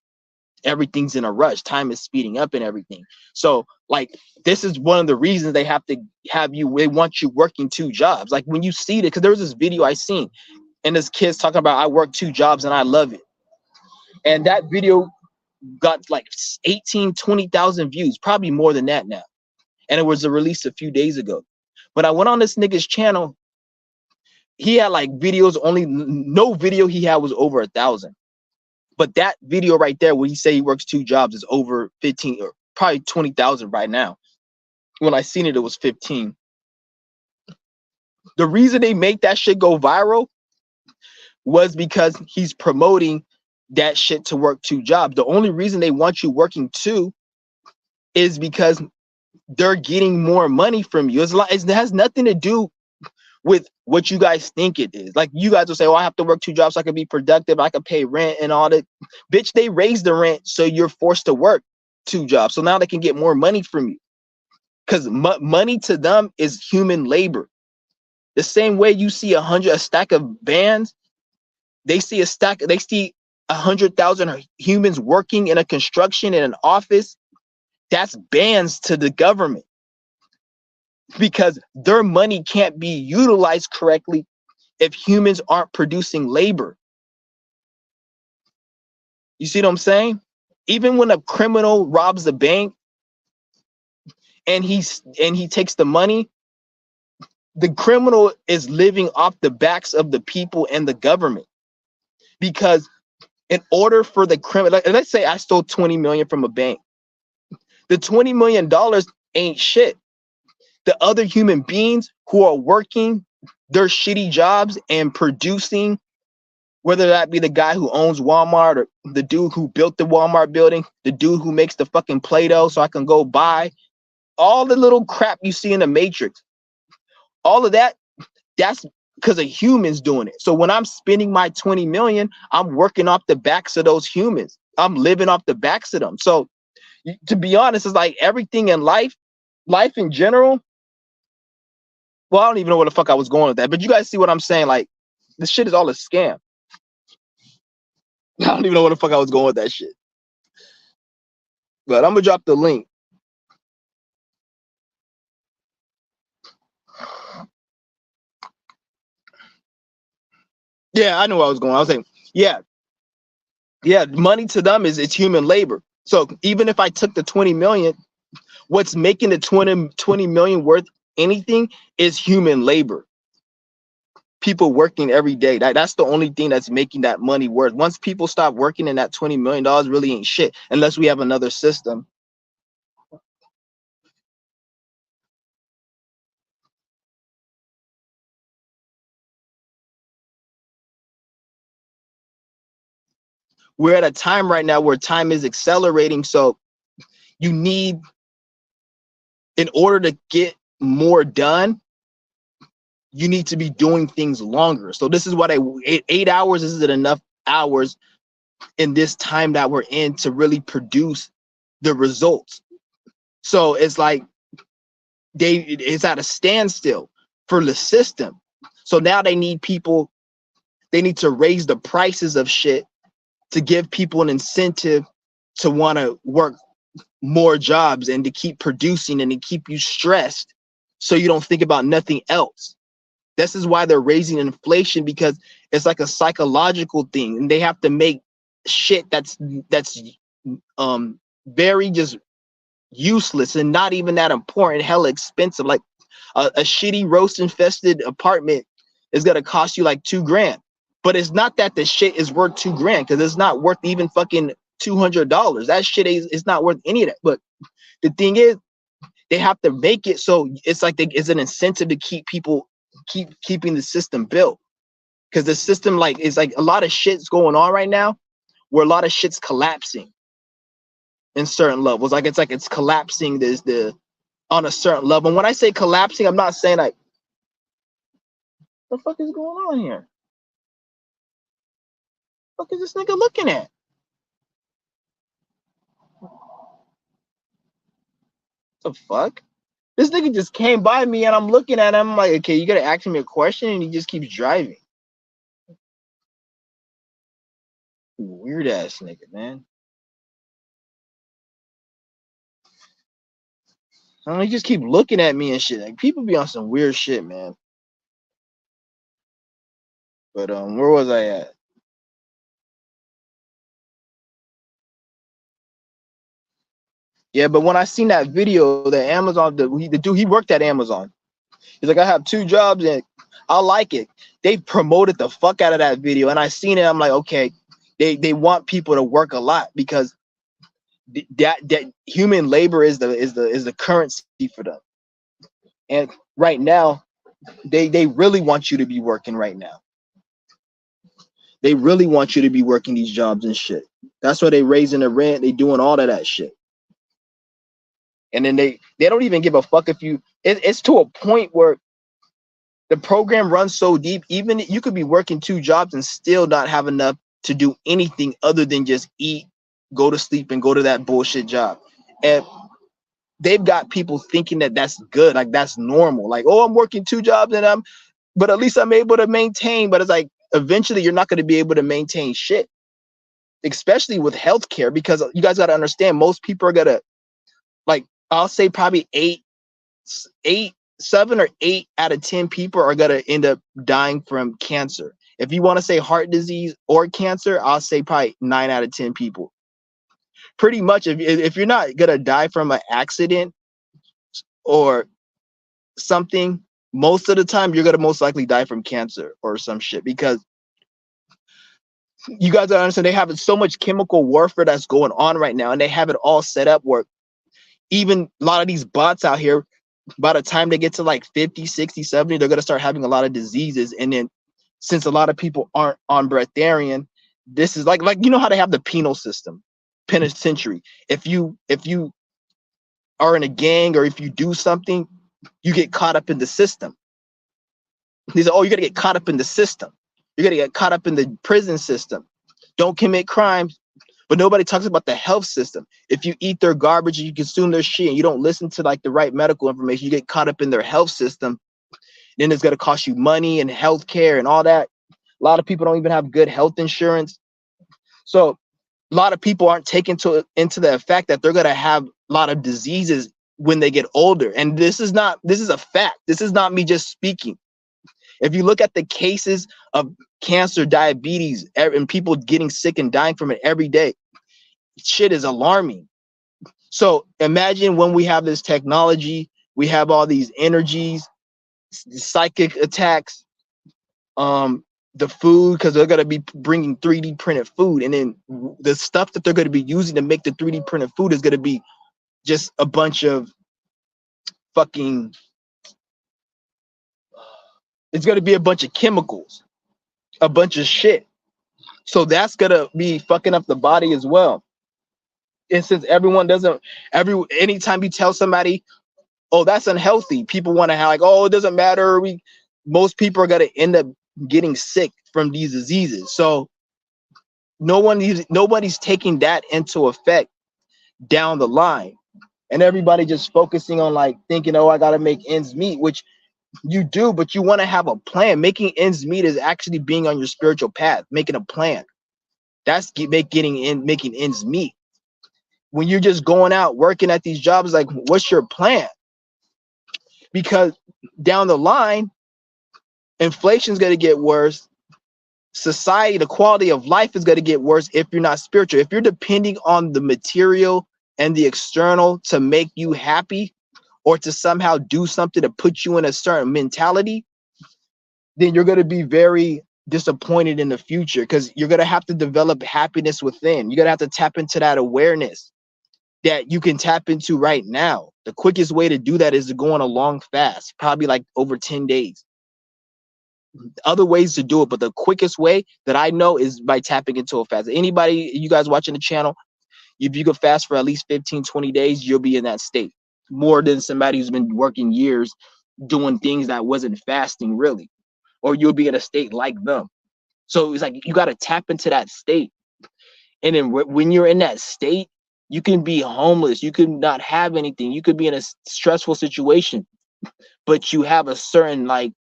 everything's in a rush. Time is speeding up and everything. So like, this is one of the reasons they have to they want you working 2 jobs. Like, when you see it, because there was this video I seen, and this kid's talking about, I work 2 jobs and I love it. And that video got like 20,000 views, probably more than that now. And it was released a few days ago. But I went on this nigga's channel. He had like videos, only no video he had was over 1,000. But that video right there, where he say he works 2 jobs, is over 15 or probably 20,000 right now. When I seen it, it was 15. The reason they make that shit go viral was because he's promoting that shit to work 2 jobs. The only reason they want you working 2 is because they're getting more money from you. It has nothing to do with what you guys think it is. Like, you guys will say, "Oh, I have to work 2 jobs so I can be productive, I can pay rent and all that." Bitch, they raise the rent, so you're forced to work 2 jobs. So now they can get more money from you, because money to them is human labor. The same way you see a stack of bands, they see 100,000 humans working in a construction, in an office. That's bands to the government, because their money can't be utilized correctly if humans aren't producing labor. You see what I'm saying? Even when a criminal robs the bank and he takes the money, the criminal is living off the backs of the people and the government. Because in order for the criminal, let's say I stole 20 million from a bank, the $20 million ain't shit. The other human beings who are working their shitty jobs and producing, whether that be the guy who owns Walmart, or the dude who built the Walmart building, the dude who makes the fucking Play-Doh so I can go buy all the little crap you see in the Matrix, all of that, that's because of humans doing it. So when I'm spending my 20 million, I'm working off the backs of those humans. I'm living off the backs of them. So to be honest, it's like everything in life in general. Well, I don't even know where the fuck I was going with that, but you guys see what I'm saying? Like, this shit is all a scam. I don't even know where the fuck I was going with that shit. But I'm gonna drop the link. Yeah, I know where I was going. I was saying, yeah, money to them it's human labor. So even if I took the 20 million, what's making the 20 million worth anything is human labor. People working every day. That's the only thing that's making that money worth. Once people stop working, and that $20 million really ain't shit, unless we have another system. We're at a time right now where time is accelerating. So you need in order to get more done, you need to be doing things longer. So this is what 8 hours isn't enough hours in this time that we're in to really produce the results. So it's like it's at a standstill for the system. So now they need people, they need to raise the prices of shit to give people an incentive to want to work more jobs and to keep producing and to keep you stressed so you don't think about nothing else. This is why they're raising inflation, because it's like a psychological thing, and they have to make shit that's very just useless and not even that important, hella expensive. Like a shitty roast infested apartment is gonna cost you like $2,000, but it's not that the shit is worth $2,000, because it's not worth even fucking $200. That shit is not worth any of that. But the thing is, they have to make it so it's like it's an incentive to keep people keeping the system built, because the system like is like a lot of shit's going on right now where a lot of shit's collapsing in certain levels. Like it's collapsing on a certain level. And when I say collapsing, I'm not saying like what the fuck is going on here? What the fuck is this nigga looking at? What the fuck? This nigga just came by me and I'm looking at him. I'm like, okay, you gotta ask me a question, and he just keeps driving. Weird ass nigga, man. I don't know, he just keep looking at me and shit. Like people be on some weird shit, man. But where was I at? Yeah, but when I seen that video, the Amazon, the dude, he worked at Amazon. He's like, I have 2 jobs and I like it. They promoted the fuck out of that video, and I seen it. I'm like, okay, they want people to work a lot, because that human labor is the currency for them. And right now, they really want you to be working right now. They really want you to be working these jobs and shit. That's why they raising the rent. They doing all of that shit. And then they don't even give a fuck if you. It's to a point where the program runs so deep. Even you could be working 2 jobs and still not have enough to do anything other than just eat, go to sleep, and go to that bullshit job. And they've got people thinking that that's good, like that's normal. Like, oh, I'm working 2 jobs and but at least I'm able to maintain. But it's like eventually you're not going to be able to maintain shit, especially with healthcare, because you guys got to understand, most people are gonna, like, I'll say probably 7 or 8 out of 10 people are gonna end up dying from cancer. If you want to say heart disease or cancer, I'll say probably 9 out of 10 people. Pretty much, if you're not gonna die from an accident or something, most of the time you're gonna most likely die from cancer or some shit, because you guys gotta understand, they have so much chemical warfare that's going on right now, and they have it all set up where even a lot of these bots out here, by the time they get to like 50, 60, 70, they're going to start having a lot of diseases. And then since a lot of people aren't on breatharian, this is like you know how they have the penal system, penitentiary. If you are in a gang, or if you do something, you get caught up in the system. These are, oh, you're going to get caught up in the system. You're going to get caught up in the prison system. Don't commit crimes. But nobody talks about the health system. If you eat their garbage and you consume their shit and you don't listen to like the right medical information, you get caught up in their health system. Then it's going to cost you money and health care and all that. A lot of people don't even have good health insurance. So a lot of people aren't taken into the fact that they're going to have a lot of diseases when they get older. And this is a fact. This is not me just speaking. If you look at the cases of cancer, diabetes, and people getting sick and dying from it every day, shit is alarming. So imagine when we have this technology, we have all these energies, psychic attacks, the food, because they're going to be bringing 3D printed food, and then the stuff that they're going to be using to make the 3D printed food is going to be just a bunch of fucking, it's going to be a bunch of chemicals, a bunch of shit. So that's going to be fucking up the body as well. And since everyone doesn't, anytime you tell somebody, Oh, that's unhealthy. People want to have like, oh, it doesn't matter. Most people are gonna end up getting sick from these diseases. So nobody's taking that into effect down the line. And everybody just focusing on like thinking, oh, I gotta make ends meet, which you do, but you want to have a plan. Making ends meet is actually being on your spiritual path, making a plan. That's making ends meet. When you're just going out working at these jobs, like, what's your plan? Because down the line, inflation's going to get worse. Society, the quality of life is going to get worse if you're not spiritual. If you're depending on the material and the external to make you happy or to somehow do something to put you in a certain mentality, then you're going to be very disappointed in the future, because you're going to have to develop happiness within. You're going to have to tap into that awareness that you can tap into right now. The quickest way to do that is to go on a long fast, probably like over 10 days. Other ways to do it, but the quickest way that I know is by tapping into a fast. Anybody, you guys watching the channel, if you could fast for at least 15, 20 days, you'll be in that state. More than somebody who's been working years doing things that wasn't fasting really. Or you'll be in a state like them. So it's like you got to tap into that state. And then when you're in that state, you can be homeless. You could not have anything. You could be in a stressful situation, but you have a certain like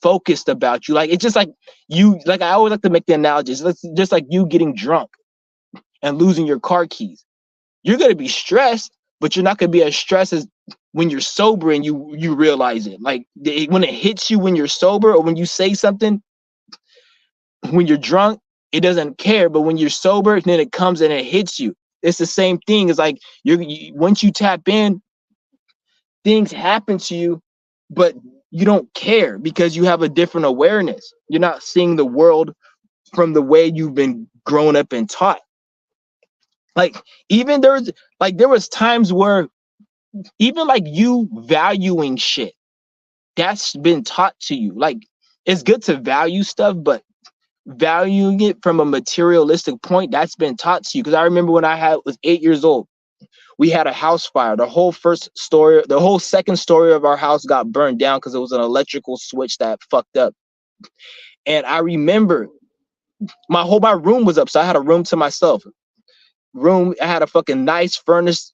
focused about you. Like, it's just like you, like I always like to make the analogies. It's just like you getting drunk and losing your car keys. You're going to be stressed, but you're not going to be as stressed as when you're sober and you realize it. Like when it hits you when you're sober, or when you say something, when you're drunk, it doesn't care. But when you're sober, then it comes and it hits you. It's the same thing. It's like once you tap in, things happen to you, but you don't care because you have a different awareness. You're not seeing the world from the way you've been grown up and taught. Like even there was times where even like you valuing shit, that's been taught to you. Like it's good to value stuff, but valuing it from a materialistic point, that's been taught to you. Because I remember when I was 8 years old, we had a house fire. The whole second story of our house got burned down because it was an electrical switch that fucked up. And I remember my room was up, so I had a room to myself. I had a fucking nice furnace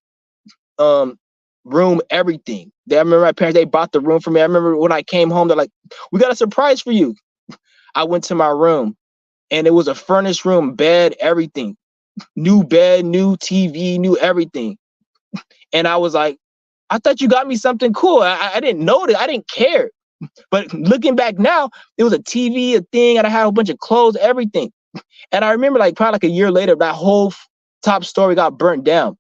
room, everything. I remember my parents, they bought the room for me. I remember when I came home, they're like, we got a surprise for you. I went to my room and it was a furnished room, bed, everything. New bed, new TV, new everything. And I was like, I thought you got me something cool. I didn't know that. I didn't care. But looking back now, it was a TV, a thing, and I had a bunch of clothes, everything. And I remember like probably like a year later, that whole top story got burnt down.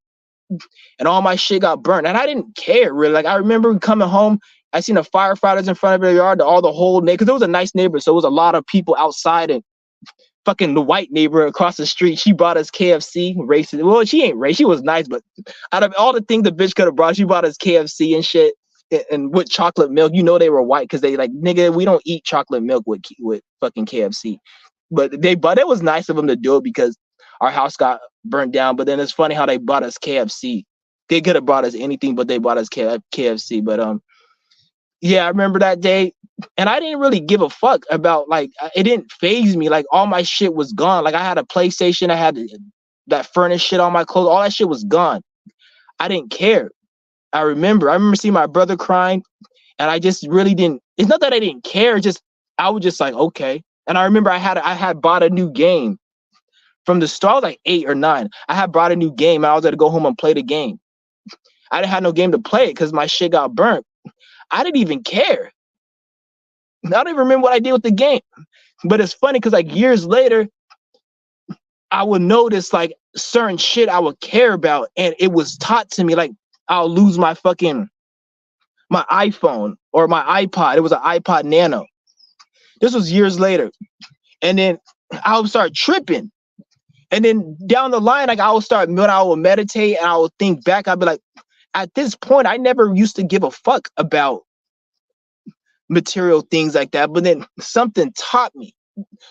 And all my shit got burnt. And I didn't care really. Like I remember coming home, I seen the firefighters in front of their yard, all the whole neighborhood, because it was a nice neighborhood. So it was a lot of people outside, and fucking the white neighbor across the street, she brought us KFC, racist. Well, she ain't racist. She was nice, but out of all the things the bitch could have brought, she brought us KFC and shit, and with chocolate milk. You know they were white because they like, nigga, we don't eat chocolate milk with fucking KFC. But it was nice of them to do it because our house got burnt down. But then it's funny how they bought us KFC. They could have brought us anything, but they bought us KFC. But yeah, I remember that day. And I didn't really give a fuck about, like, it didn't phase me. Like, all my shit was gone. Like, I had a PlayStation. I had that furnished shit on my clothes. All that shit was gone. I didn't care. I remember seeing my brother crying, and I just really didn't. It's not that I didn't care. Just I was just like, okay. And I remember I had bought a new game from the start. I was like 8 or 9. I had bought a new game, and I was going to go home and play the game. I didn't have no game to play it because my shit got burnt. I didn't even care. I don't even remember what I did with the game. But it's funny because like years later, I would notice like certain shit I would care about, and it was taught to me. Like I'll lose my iPhone or my iPod. It was an iPod Nano. This was years later. And then I would start tripping. And then down the line, like I would meditate and I would think back. I'd be like, at this point, I never used to give a fuck about material things like that, but then something taught me.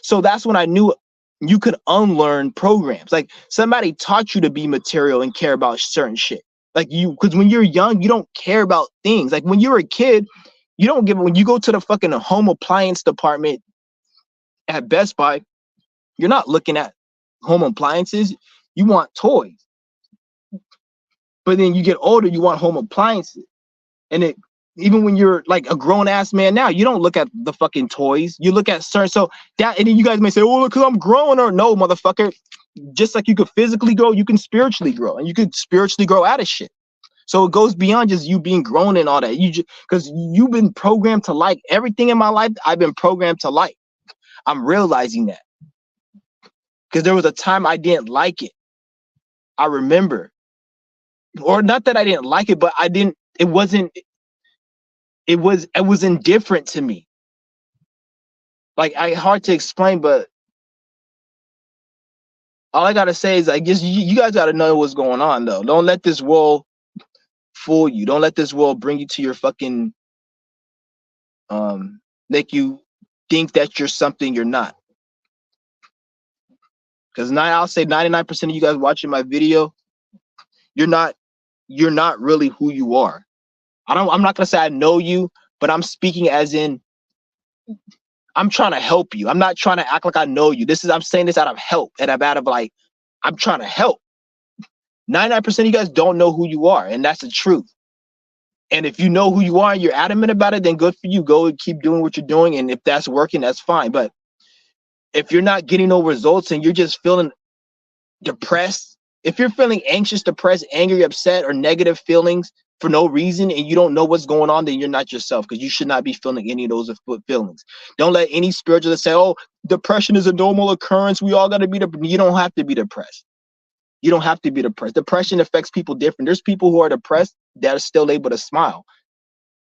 So that's when I knew you could unlearn programs. Like somebody taught you to be material and care about certain shit. Like because when you're young, you don't care about things. Like when you're a kid, you don't give. When you go to the fucking home appliance department at Best Buy, you're not looking at home appliances. You want toys. But then you get older, you want home appliances. And even when you're like a grown ass man now, you don't look at the fucking toys. You look at certain, so that, and then you guys may say, oh, look, because I'm growing, or no, motherfucker. Just like you could physically grow, you can spiritually grow, and you could spiritually grow out of shit. So it goes beyond just you being grown and all that. You just, because you've been programmed to like everything in my life, I've been programmed to like. I'm realizing that. Because there was a time I didn't like it. I remember. Or not that I didn't like it, but I didn't, it was indifferent to me. Like, hard to explain, but all I gotta say is, I guess you guys gotta know what's going on, though. Don't let this world fool you. Don't let this world bring you to your fucking make you think that you're something you're not. Because I'll say 99% of you guys watching my video, you're not really who you are. I'm not gonna say I know you, but I'm speaking as in I'm trying to help you. I'm not trying to act like I know you. I'm saying this out of help, and I'm out of like, I'm trying to help. 99% of you guys don't know who you are, and that's the truth. And if you know who you are and you're adamant about it, then good for you. Go and keep doing what you're doing, and if that's working, that's fine. But if you're not getting no results and you're just feeling depressed, if you're feeling anxious, depressed, angry, upset, or negative feelings for no reason, and you don't know what's going on, then you're not yourself, because you should not be feeling any of those feelings. Don't let any spiritualist say, oh, depression is a normal occurrence, we all got to be depressed. You don't have to be depressed. You don't have to be depressed. Depression affects people different. There's people who are depressed that are still able to smile.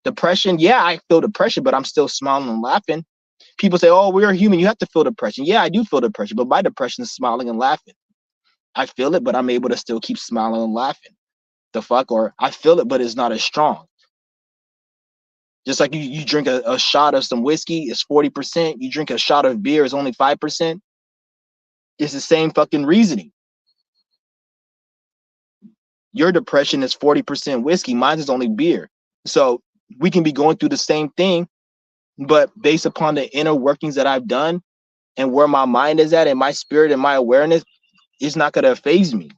Depression, yeah, I feel depression, but I'm still smiling and laughing. People say, oh, we're human, you have to feel depression. Yeah, I do feel depression, but my depression is smiling and laughing. I feel it, but I'm able to still keep smiling and laughing. The fuck? Or I feel it, but it's not as strong. Just like you drink a shot of some whiskey, it's 40%. You drink a shot of beer, it's only 5%. It's the same fucking reasoning. Your depression is 40% whiskey, mine is only beer. So we can be going through the same thing, but based upon the inner workings that I've done and where my mind is at and my spirit and my awareness, it's not going to faze me.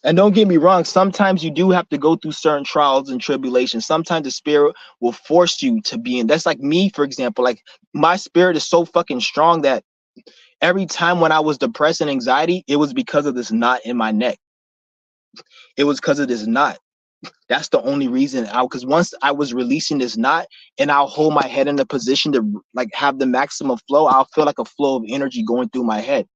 And don't get me wrong, sometimes you do have to go through certain trials and tribulations. Sometimes the spirit will force you to be in. That's like me, for example. Like, my spirit is so fucking strong that every time when I was depressed and anxiety, it was because of this knot in my neck. It was because of this knot. That's the only reason. Because once I was releasing this knot, and I'll hold my head in a position to like have the maximum flow, I'll feel like a flow of energy going through my head.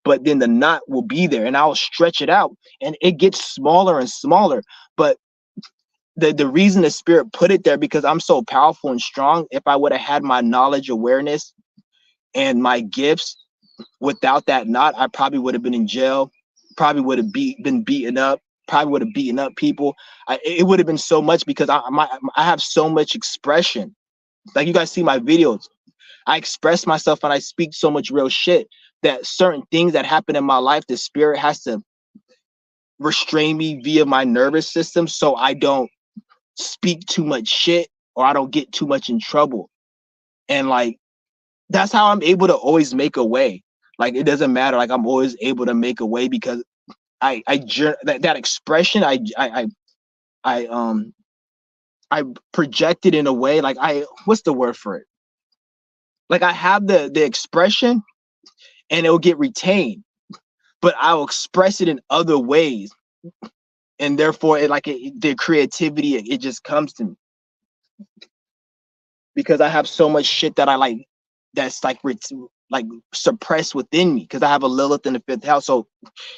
But then the knot will be there, and I'll stretch it out, and it gets smaller and smaller. But the reason the spirit put it there, because I'm so powerful and strong. If I would have had my knowledge, awareness, and my gifts without that knot, I probably would have been in jail, probably would have been beaten up, probably would have beaten up people. It would have been so much, because I have so much expression. Like, you guys see my videos, I express myself and I speak so much real shit that certain things that happen in my life, the spirit has to restrain me via my nervous system so I don't speak too much shit or I don't get too much in trouble. And like, that's how I'm able to always make a way. Like, it doesn't matter. Like, I'm always able to make a way because that expression, I project it in a way, like, what's the word for it? Like, I have the expression and it'll get retained, but I'll express it in other ways. And therefore the creativity, it just comes to me because I have so much shit that I like, that's like suppressed within me, because I have a Lilith in the 5th house. So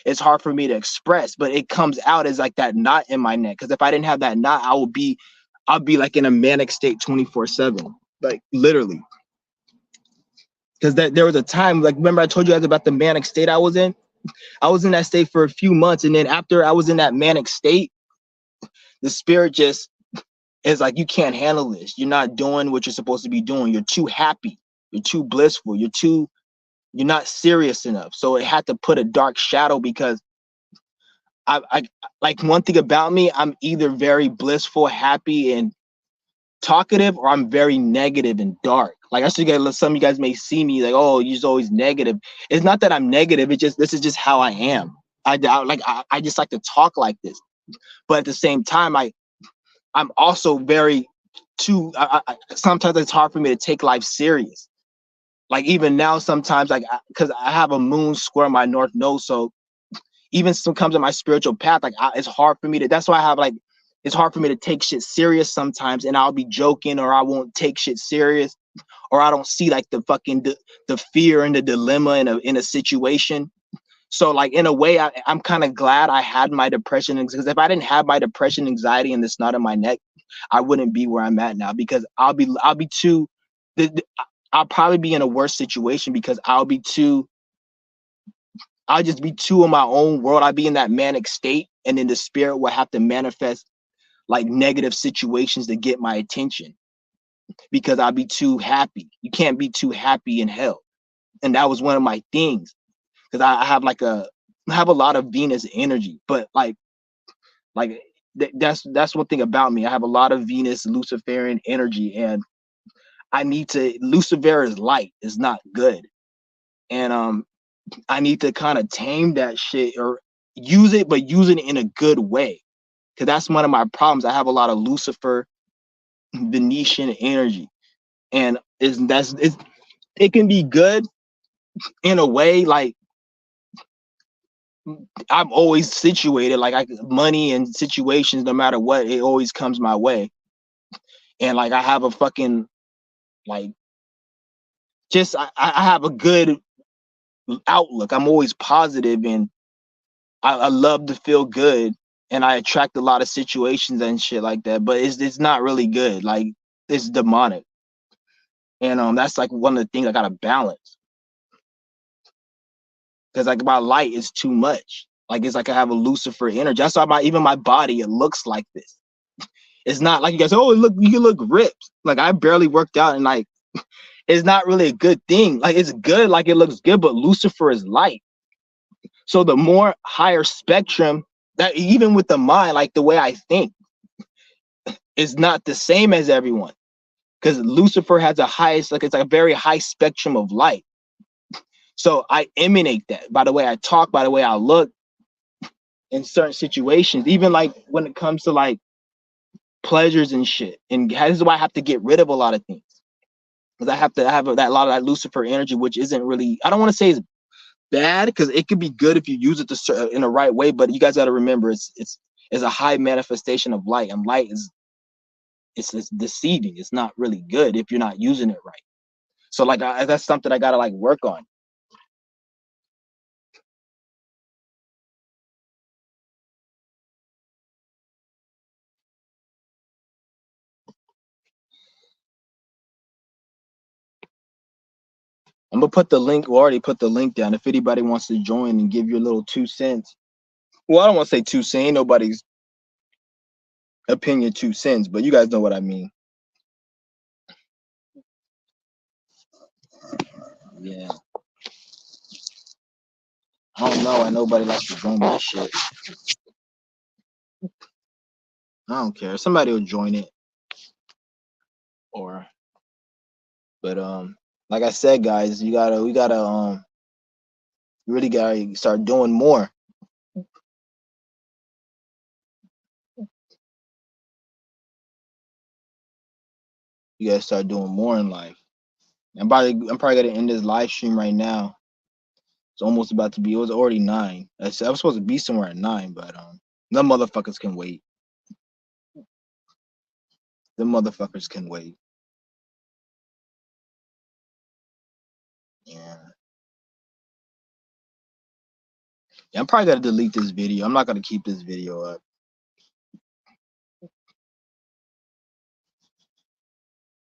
it's hard for me to express, but it comes out as like that knot in my neck. Because if I didn't have that knot, I'll be like in a manic state 24/7, like literally. Because there was a time, like, remember I told you guys about the manic state I was in? I was in that state for a few months, and then after I was in that manic state, the spirit just is like, you can't handle this. You're not doing what you're supposed to be doing. You're too happy. You're too blissful. You're too You're not serious enough. So it had to put a dark shadow because I like one thing about me, I'm either very blissful, happy, and talkative, or I'm very negative and dark. Like I should get some of you guys may see me like, oh, you're always negative. It's not that I'm negative. It's just this is just how I am. I just like to talk like this. But at the same time, I'm also very too. Sometimes it's hard for me to take life serious. Like even now, sometimes like because I have a moon square in my north node, so even sometimes in my spiritual path, like it's hard for me to. That's why I have like it's hard for me to take shit serious sometimes, and I'll be joking or I won't take shit serious, or I don't see like the fucking the fear and the dilemma in a situation. So like in a way, I'm kind of glad I had my depression, because if I didn't have my depression, anxiety, and this knot in my neck, I wouldn't be where I'm at now, because I'll be too. I'll probably be in a worse situation because I'll just be too in my own world. I'll be in that manic state, and then the spirit will have to manifest like negative situations to get my attention because I'll be too happy. You can't be too happy in hell. And that was one of my things, because I have I have a lot of Venus energy, but that's one thing about me. I have a lot of Venus Luciferian energy, and I need to. Lucifer is light, is not good, and I need to kind of tame that shit or use it, but use it in a good way. Because that's one of my problems. I have a lot of Lucifer Venetian energy, and it can be good in a way. Like I'm always situated, like money and situations, no matter what, it always comes my way. And like I have a fucking like just I have a good outlook. I'm always positive, and I love to feel good, and I attract a lot of situations and shit like that. But it's not really good. Like it's demonic, and that's like one of the things I gotta balance, because like my light is too much. Like it's like I have a Lucifer energy. That's why even my body, it looks like this. It's not like you guys, oh, look, you look ripped. Like I barely worked out, and like it's not really a good thing. Like it's good, like it looks good, but Lucifer is light. So the more higher spectrum, that even with the mind, like the way I think is not the same as everyone. Because Lucifer has a highest, like it's like a very high spectrum of light. So I emanate that by the way I talk, by the way I look in certain situations, even like when it comes to like pleasures and shit. And this is why I have to get rid of a lot of things. Because I have to have that a lot of that Lucifer energy, which isn't really, I don't want to say it's bad, because it could be good if you use it in the right way. But you guys got to remember, it's a high manifestation of light, and light is it's deceiving. It's not really good if you're not using it right. So like that's something I gotta like work on. I'm gonna put the link. We already put the link down. If anybody wants to join and give your little 2 cents. Well, I don't want to say 2 cents. Ain't nobody's opinion 2 cents, but you guys know what I mean. Yeah. I don't know why nobody likes to join my shit. I don't care. Somebody will join it. But like I said, guys, we gotta really gotta start doing more. You gotta start doing more in life. I'm probably gonna end this live stream right now. It's almost about to be. It was already 9. I was supposed to be somewhere at 9, but the motherfuckers can wait. The motherfuckers can wait. Yeah. Yeah, I'm probably gonna delete this video. I'm not gonna keep this video up.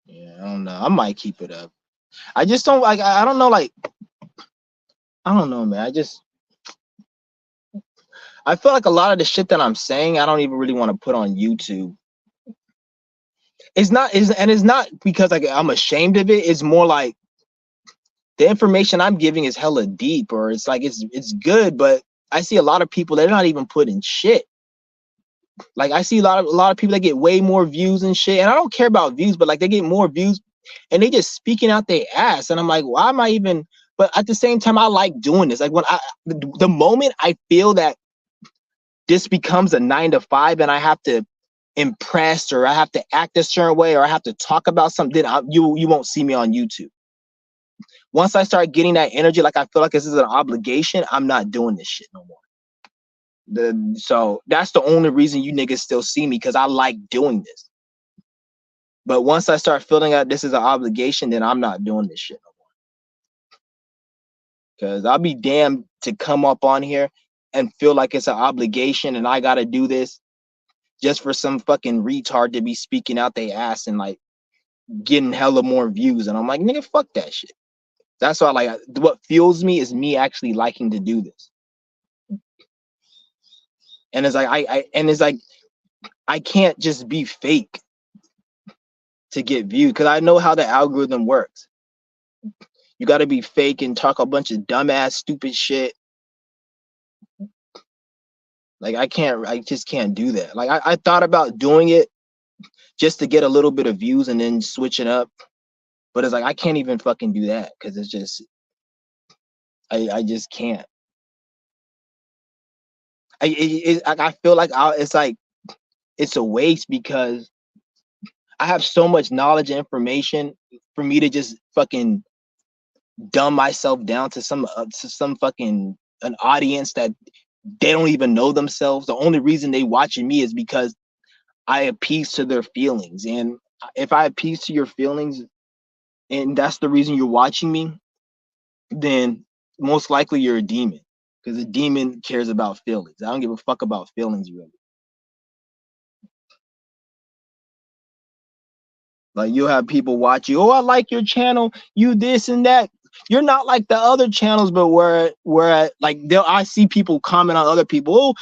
Yeah, I don't know. I might keep it up. I just don't like. I don't know. Like, I don't know, man. I feel like a lot of the shit that I'm saying, I don't even really want to put on YouTube. It's not because like I'm ashamed of it. It's more like the information I'm giving is hella deep, or it's like it's good, but I see a lot of people they're not even putting shit. Like I see a lot of people that get way more views and shit, and I don't care about views, but like they get more views, and they just speaking out their ass, and I'm like, why am I even? But at the same time, I like doing this. Like when the moment I feel that this becomes a 9 to 5, and I have to impress, or I have to act a certain way, or I have to talk about something, you won't see me on YouTube. Once I start getting that energy, like I feel like this is an obligation, I'm not doing this shit no more. So that's the only reason you niggas still see me, because I like doing this. But once I start feeling like this is an obligation, then I'm not doing this shit no more. Because I'll be damned to come up on here and feel like it's an obligation and I gotta do this just for some fucking retard to be speaking out their ass and like getting hella more views. And I'm like, nigga, fuck that shit. That's why, like, what fuels me is me actually liking to do this. And it's like I can't just be fake to get viewed, because I know how the algorithm works. You got to be fake and talk a bunch of dumbass, stupid shit. Like I just can't do that. Like I thought about doing it just to get a little bit of views and then switch it up, but it's like I can't even fucking do that, because it's just I just can't. I feel like it's like it's a waste, because I have so much knowledge and information for me to just fucking dumb myself down to some fucking an audience that they don't even know themselves. The only reason they watching me is because I appease to their feelings. And if I appease to your feelings and that's the reason you're watching me, then most likely you're a demon, because a demon cares about feelings. I don't give a fuck about feelings, really. Like you'll have people watch you. Oh, I like your channel. You this and that. You're not like the other channels, but where like I see people comment on other people.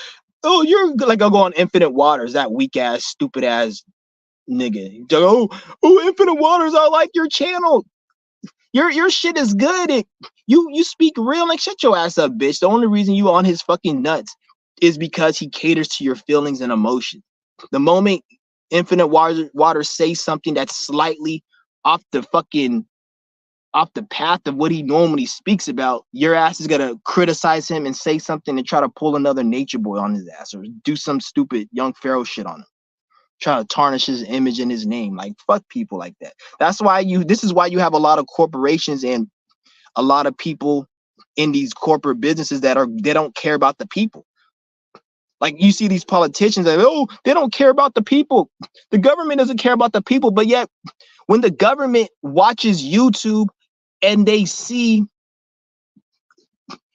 Oh, you're like I'll go on Infinite Waters, that weak ass, stupid ass nigga. Oh, Infinite Waters, I like your channel. Your shit is good. You speak real. Like shut your ass up, bitch. The only reason you on his fucking nuts is because he caters to your feelings and emotions. The moment Infinite Water say something that's slightly off the fucking off the path of what he normally speaks about, your ass is gonna criticize him and say something and try to pull another Nature Boy on his ass, or do some stupid Young Pharaoh shit on him. Try to tarnish his image and his name. Like fuck people like that. That's why this is why you have a lot of corporations and a lot of people in these corporate businesses they don't care about the people. Like you see these politicians that, oh, they don't care about the people. The government doesn't care about the people. But yet when the government watches YouTube and they see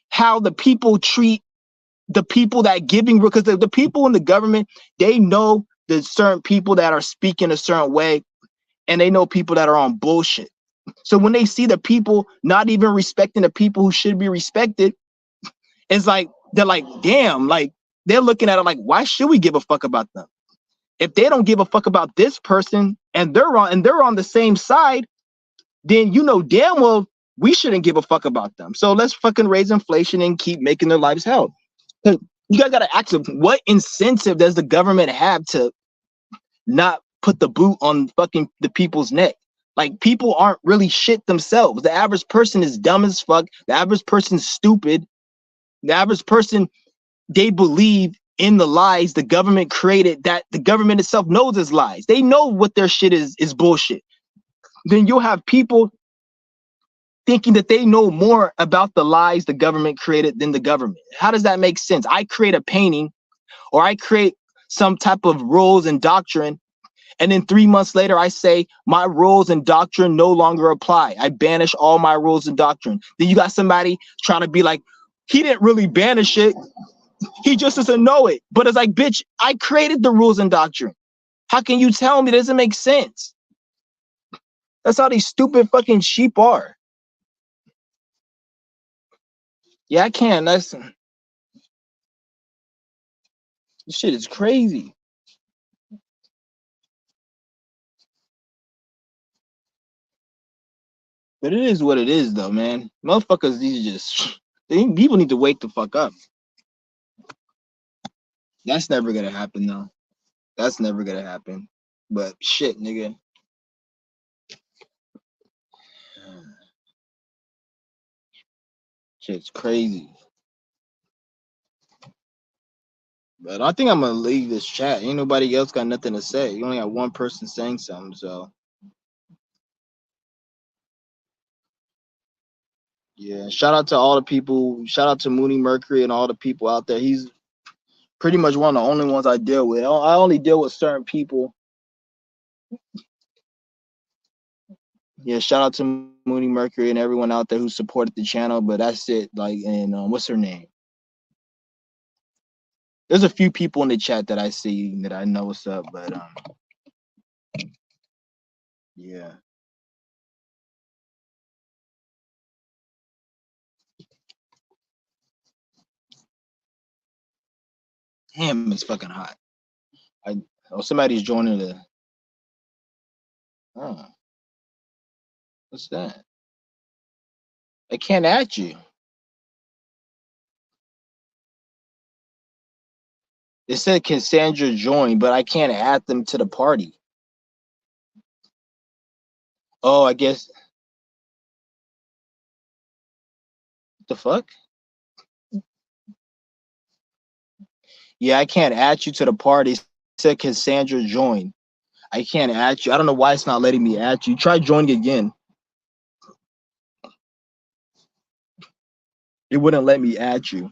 how the people treat the people that giving, because the people in the government, they know the certain people that are speaking a certain way, and they know people that are on bullshit. So when they see the people not even respecting the people who should be respected, it's like they're like, damn, like they're looking at it like, why should we give a fuck about them? If they don't give a fuck about this person and they're on the same side, then you know damn well we shouldn't give a fuck about them. So let's fucking raise inflation and keep making their lives hell. You guys gotta ask them, what incentive does the government have to not put the boot on fucking the people's neck? Like people aren't really shit themselves. The average person is dumb as fuck. The average person's stupid. The average person, they believe in the lies the government created, that the government itself knows is lies. They know what their shit is bullshit. Then you'll have people thinking that they know more about the lies the government created than the government. How does that make sense? I create a painting, or I create some type of rules and doctrine, and then 3 months later I say my rules and doctrine no longer apply. I banish all my rules and doctrine. Then you got somebody trying to be like, he didn't really banish it, he just doesn't know it. But it's like, bitch, I created the rules and doctrine. How can you tell me? It doesn't make sense. That's how these stupid fucking sheep are. Yeah, I can. This shit is crazy. But it is what it is, though, man. Motherfuckers, these just people need to wake the fuck up. That's never gonna happen, though. That's never gonna happen. But shit, nigga. Shit's crazy. But I think I'm gonna leave this chat. Ain't nobody else got nothing to say. You only got one person saying something, so yeah. Shout out to all the people. Shout out to Mooney Mercury and all the people out there. He's pretty much one of the only ones I deal with. I only deal with certain people. Yeah, shout out to Mooney Mercury and everyone out there who supported the channel. But that's it. Like, and what's her name? There's a few people in the chat that I see that I know what's up, but yeah. Damn, it's fucking hot. Somebody's joining the. Oh, what's that? I can't add you. It said Cassandra join, but I can't add them to the party. Oh, I guess. What the fuck? Yeah, I can't add you to the party. It said Cassandra join. I can't add you. I don't know why it's not letting me add you. Try joining again. It wouldn't let me add you.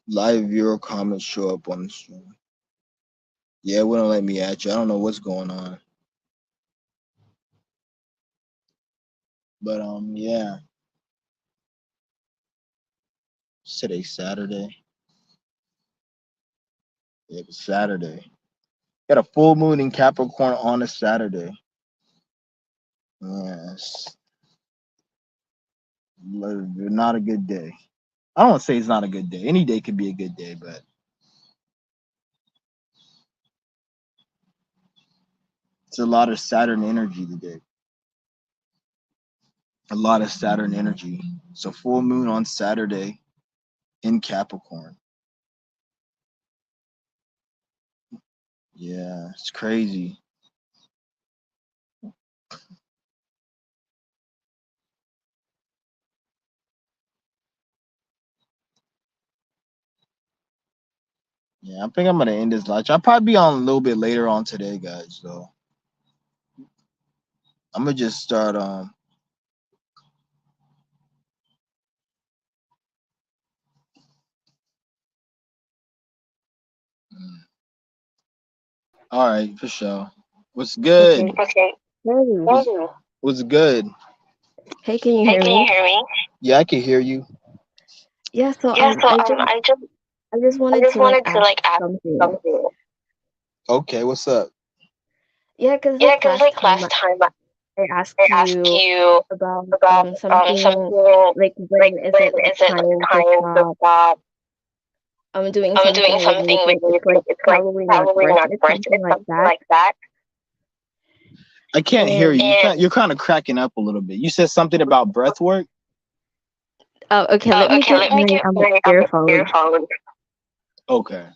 Live viewer comments show up on the stream. Yeah, it wouldn't let me add you. I don't know what's going on. But yeah. Today's Saturday. Yeah, it's Saturday. Got a full moon in Capricorn on a Saturday. Yes. Not a good day. I don't want to say it's not a good day. Any day could be a good day, but it's a lot of Saturn energy today. A lot of Saturn energy. So full moon on Saturday in Capricorn. Yeah, it's crazy. Yeah, I think I'm gonna end this live. I'll probably be on a little bit later on today, guys. So I'm gonna just start all right, for sure. What's good? Okay. What's good? Hey, can you hear me? Yeah, I can hear you. Yeah, so I just wanted to ask something. Okay, what's up? Yeah, because last time I asked you about something like when is it time to stop doing something with me? It's like probably not worth it, something like that. I can't hear you. You're kind of cracking up a little bit. You said something about breath work. Oh, okay. Let me get my earphone. Okay.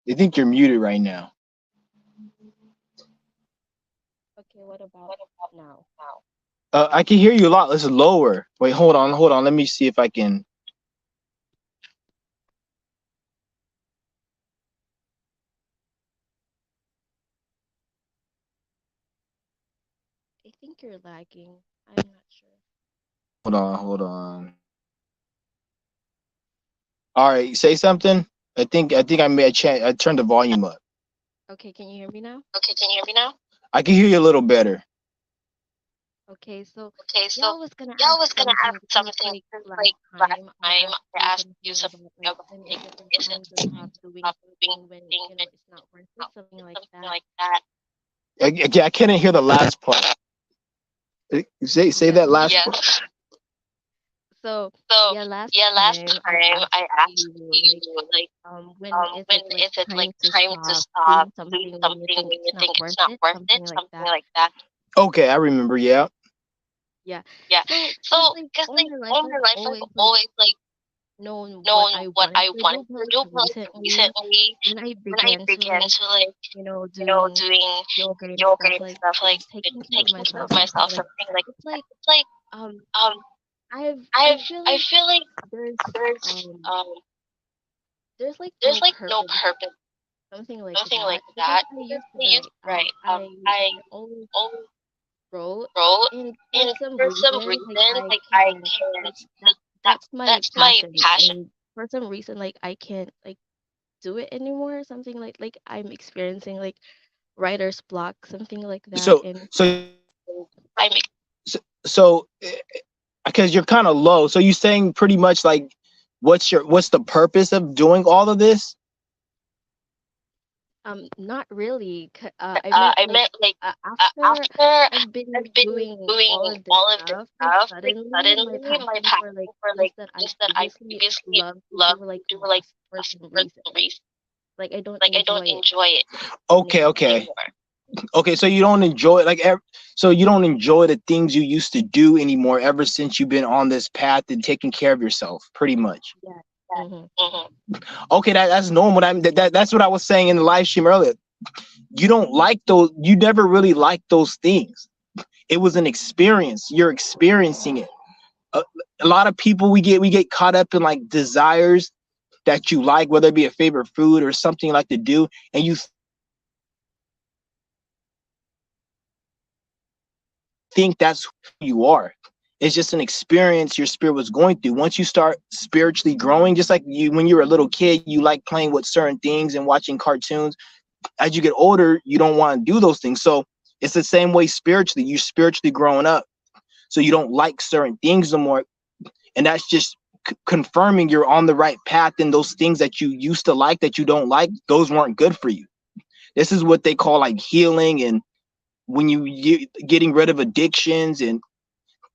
I think you're muted right now. Okay, what about now? I can hear you a lot. Let's lower. Wait, hold on. Let me see if I can. I think you're lagging. I'm not sure. Hold on. All right, say something. I think I made I turned the volume up. Okay, can you hear me now? I can hear you a little better. Okay, so yeah, I was gonna ask something because like last time I asked you something about like when is it time to stop doing something when it's not worth it, something like that. I couldn't hear the last part. Say Yes. that last part. So So yeah, last yeah, last time I time asked I asked you like, you like when is when it like is it like time to time to stop stop doing doing something when you something think when it's you not think it's worth not it, worth it, something like something that. like that. Okay, I remember. Yeah. Yeah. Yeah. So, cause So like because all like my life all I've my life I've always like always like known what known I what wanted I to wanted do, but to like do, but like recently recently when I when I began to began like, to like doing doing yoga and yoga stuff, and like stuff, like taking care of taking care myself, of something myself, like something like it's like it's like um um I I've feel I like feel like there's there's um there's like there's no like no purpose, purpose, something like something like that, because that, I because used to I used write. right. I I always always wrote, wrote, and for and some for some reason like reason, I like I can't, can't. like that's my That's my passion, passion. and for some reason like I can't like do it anymore, something like I'm experiencing like writer's block, something like that. So And so I'm so because you're kind of low. So you saying pretty much like, what's the purpose of doing all of this? not really. I meant I like meant like after after I've been I've been doing doing all of this all of this stuff, like stuff, like suddenly my suddenly my passion for like passion for things like that I things that I previously previously loved to do loved like to do like lost for some for reason. some reason. Like I don't Like I don't enjoy it enjoy it Okay, anymore. okay, okay. So you don't enjoy like so you don't enjoy the things you used to do anymore ever since you've been on this path and taking care of yourself, pretty much. Yeah. that. Mm-hmm. Okay, that's normal. That's what I was saying in the live stream earlier. You don't like those. You never really liked those things. It was an experience. You're experiencing it. A, a lot of people we get caught up in like desires that you like, whether it be a favorite food or something you like to do, and you think that's who you are. It's just an experience your spirit was going through. Once you start spiritually growing, just like you when you were a little kid, you like playing with certain things and watching cartoons. As you get older, you don't want to do those things. So it's the same way spiritually. You're spiritually growing up. So you don't like certain things no more. And that's just confirming you're on the right path, and those things that you used to like that you don't like, those weren't good for you. This is what they call like healing, and when you getting rid of addictions and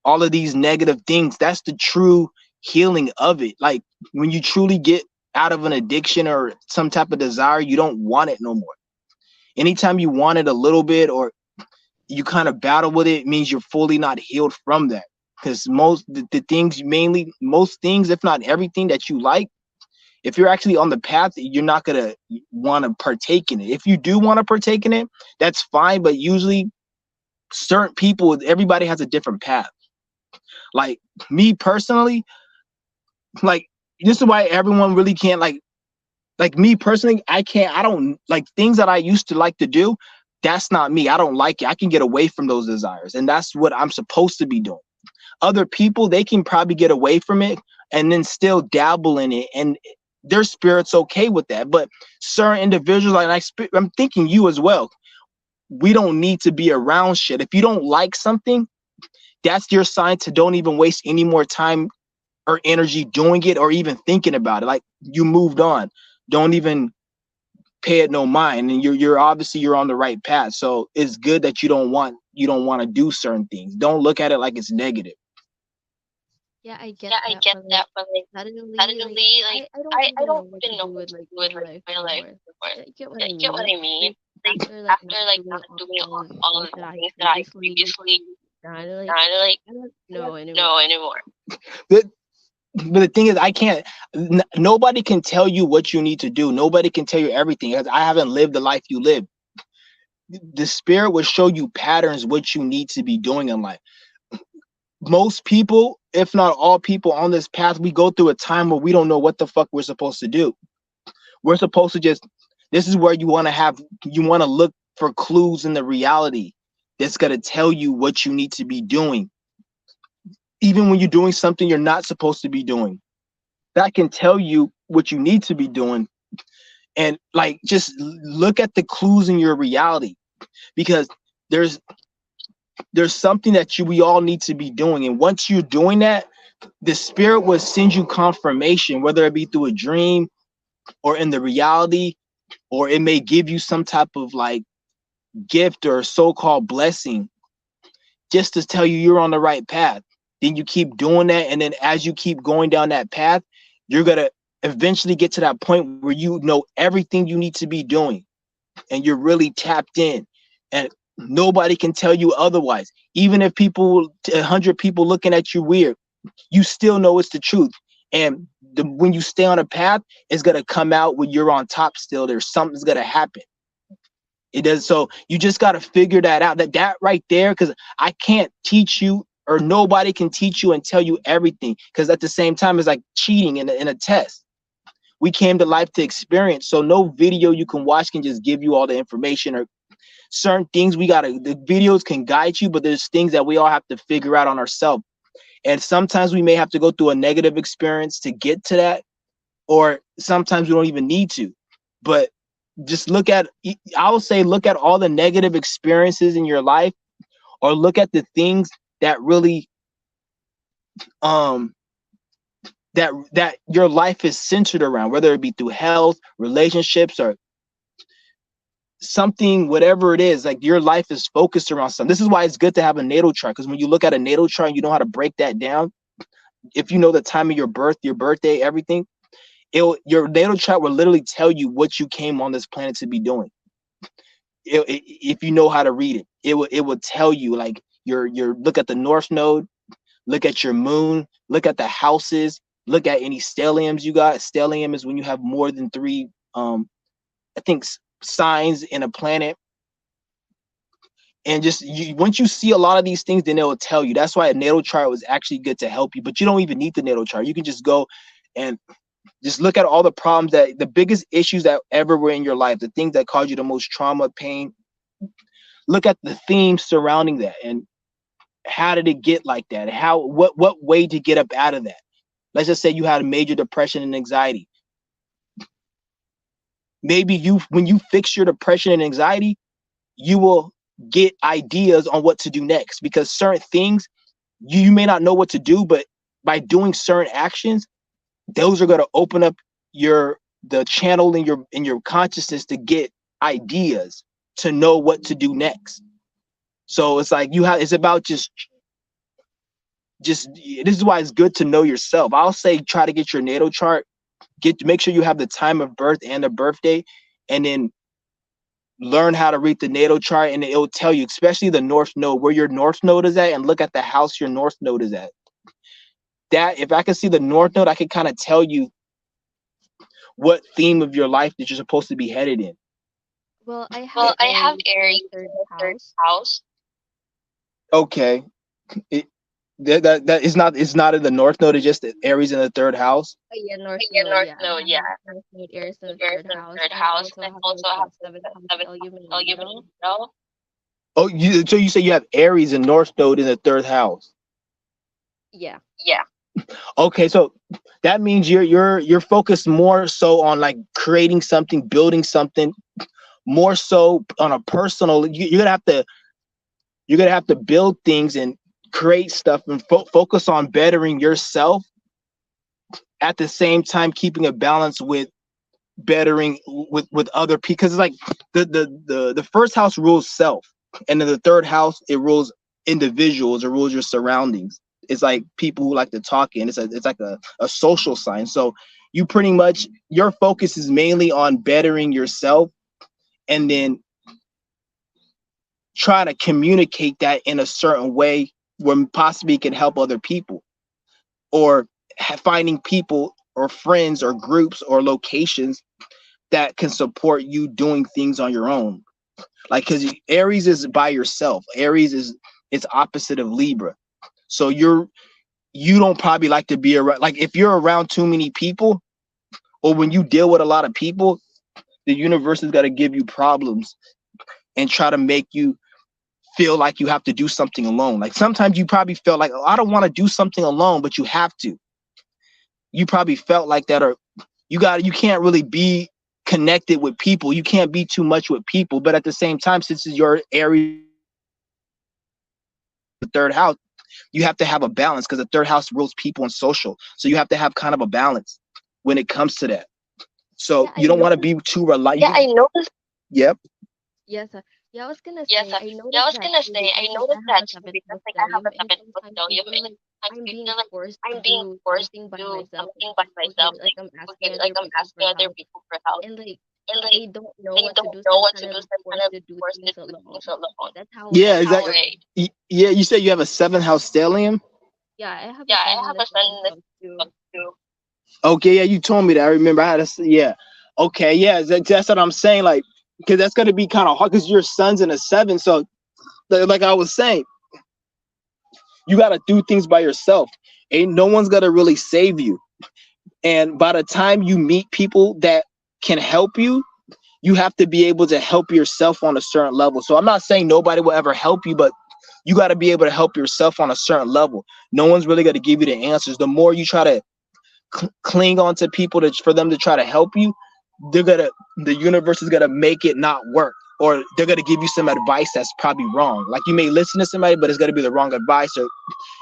all of these negative things, that's the true healing of it. Like when you truly get out of an addiction or some type of desire, you don't want it no more. Anytime you want it a little bit or you kind of battle with it, means you're fully not healed from that. Because the things, mainly most things, if not everything that you like, if you're actually on the path, you're not gonna want to partake in it. If you do want to partake in it, that's fine. But usually, certain people, everybody has a different path. Like me personally, like this is why everyone really can't like me personally, I don't like things that I used to like to do. That's not me. I don't like it. I can get away from those desires, and that's what I'm supposed to be doing. Other people, they can probably get away from it and then still dabble in it, and their spirit's okay with that. But certain individuals, like I'm thinking you as well, we don't need to be around shit. If you don't like something, that's your sign to don't even waste any more time or energy doing it or even thinking about it. Like you moved on. Don't even pay it no mind, and you're obviously you're on the right path. So it's good that you don't want to do certain things. Don't look at it like it's negative. Yeah, I get yeah, I that, get but like that, but like suddenly, like suddenly, like I don't I even know don't what to even know do what with to like do my with like life my life anymore. anymore. Yeah, you get what Yeah, I you get what mean? I mean? Like Like after like not after like doing not doing all of the all things of that the I things that I previously previously done, like done, like I don't I know don't know anymore. anymore. But but the thing is, I can't. Nobody can tell you what you need to do. Nobody can tell you everything. Because I haven't lived the life you live. The spirit will show you patterns what you need to be doing in life. Most people, if not all people on this path, we go through a time where we don't know what the fuck we're supposed to do. We're supposed to just. This is where you want to have. You want to look for clues in the reality that's gonna tell you what you need to be doing, even when you're doing something you're not supposed to be doing. That can tell you what you need to be doing, and like just look at the clues in your reality, because there's there's something that we all need to be doing, and once you're doing that, the spirit will send you confirmation, whether it be through a dream or in the reality, or it may give you some type of like gift or so-called blessing just to tell you you're on the right path. Then you keep doing that, and then as you keep going down that path, you're gonna eventually get to that point where you know everything you need to be doing, and you're really tapped in, and nobody can tell you otherwise. Even if 100 people looking at you weird, you still know it's the truth. And when you stay on a path, it's gonna come out when you're on top still. There's something's gonna happen. It does. So you just got to figure that out. That right there, because I can't teach you, or nobody can teach you and tell you everything. Because at the same time, it's like cheating in a test. We came to life to experience. So no video you can watch can just give you all the information, or certain things the videos can guide you, but there's things that we all have to figure out on ourselves. And sometimes we may have to go through a negative experience to get to that, or sometimes we don't even need to. But just look at all the negative experiences in your life, or look at the things that really that your life is centered around, whether it be through health, relationships, or something, whatever it is. Like, your life is focused around something. This is why it's good to have a natal chart, because when you look at a natal chart and you know how to break that down, if you know the time of your birth, your birthday, everything, your natal chart will literally tell you what you came on this planet to be doing. If you know how to read it, it will tell you, like, your look at the north node, look at your moon, look at the houses, look at any stelliums you got. Stellium is when you have more than 3 I think signs in a planet. And just once you see a lot of these things, then it will tell you. That's why a natal chart was actually good to help you. But you don't even need the natal chart. You can just go and just look at all the problems, the biggest issues that ever were in your life, the things that caused you the most trauma, pain. Look at the themes surrounding that, and how did it get like that? What way to get up out of that? Let's just say you had a major depression and anxiety. Maybe when you fix your depression and anxiety, you will get ideas on what to do next, because certain things you may not know what to do, but by doing certain actions, those are going to open up the channel in your consciousness to get ideas to know what to do next. So it's like it's about just this is why it's good to know yourself. I'll say try to get your natal chart, make sure you have the time of birth and the birthday, and then learn how to read the natal chart, and it'll tell you, especially the north node, where your north node is at, and look at the house your north node is at. That, if I can see the north node, I can kind of tell you what theme of your life that you're supposed to be headed in. Well, I have Aries in the third house. Okay. That is not, it's not in the north node, it's just Aries in the third house. Yeah, north node, yeah. North node, Aries in the third house. And I also have the seventh house. Oh, so you say you have Aries and north node in the third house? Yeah. Okay, so that means you're focused more so on like creating something, building something, more so on a personal. You're gonna have to build things and create stuff, and focus on bettering yourself, at the same time keeping a balance with bettering with other people. Because it's like the first house rules self, and then the third house, it rules individuals, it rules your surroundings. It's like people who like to talk, and it's like a social sign. So you pretty much, your focus is mainly on bettering yourself, and then trying to communicate that in a certain way where possibly can help other people, or finding people or friends or groups or locations that can support you doing things on your own. Like, because Aries is by yourself. Aries is, it's opposite of Libra. So you don't probably like to be around, like if you're around too many people, or when you deal with a lot of people, the universe has got to give you problems and try to make you feel like you have to do something alone. Like sometimes you probably felt like, oh, I don't want to do something alone, but you have to. You probably felt like that, or you can't really be connected with people. You can't be too much with people, but at the same time, since it's your Aries, the third house, you have to have a balance, because the third house rules people and social. So you have to have kind of a balance when it comes to that. So you don't want to be too reliant. Yeah, I noticed. Yep. Yes, yeah, I was gonna Yes, say, I yeah, I noticed was that gonna too say I because like I noticed have that a too seventh because house like I have stellium, a and seventh sometimes I stellium, feel and like sometimes I'm we being feel like forced to I'm being do forced something to by do myself. something by Okay, myself. like I'm asking Okay, like other I'm people for asking other help, people for help, and like and like they don't know they what to don't do, so know I'm what kind to do, of so I'm forced kind of to do forced to things do alone. things alone. That's how Yeah, I exactly. Yeah, you said you have a seventh house stellium. Yeah, I have a Yeah, son I in have the a son seventh in this house too. book too. Okay, yeah, you told me that. I remember I had yeah. Okay, yeah, that's what I'm saying. Like, because that's gonna be kind of hard because your son's in a seven. So, like I was saying, you got to do things by yourself. Ain't no one's gonna really save you. And by the time you meet people that can help you, you have to be able to help yourself on a certain level. So I'm not saying nobody will ever help you, but you got to be able to help yourself on a certain level. No one's really going to give you the answers. The more you try to cling on to people for them to try to help you, the universe is gonna make it not work, or they're gonna give you some advice that's probably wrong. Like you may listen to somebody, but it's gonna be the wrong advice, or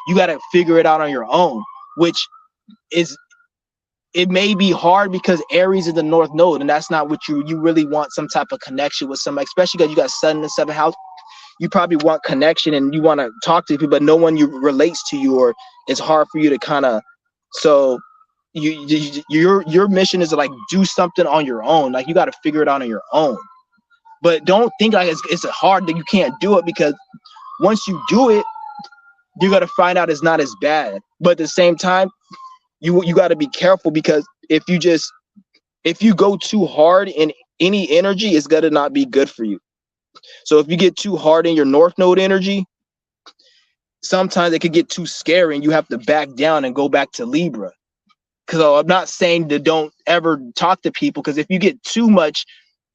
you got to figure it out on your own, which is it may be hard because Aries is the North Node, and that's not what you really want. Some type of connection with somebody, especially because you got Sun in the seventh house. You probably want connection and you want to talk to people, but no one you relates to you, or it's hard for you to kind of. So your mission is to like do something on your own. Like you got to figure it out on your own. But don't think like it's hard that you can't do it, because once you do it, you're gonna find out it's not as bad. But at the same time, you got to be careful, because if you go too hard in any energy, it's gonna not be good for you. So if you get too hard in your North Node energy, sometimes it could get too scary and you have to back down and go back to Libra. Because I'm not saying to don't ever talk to people, because if you get too much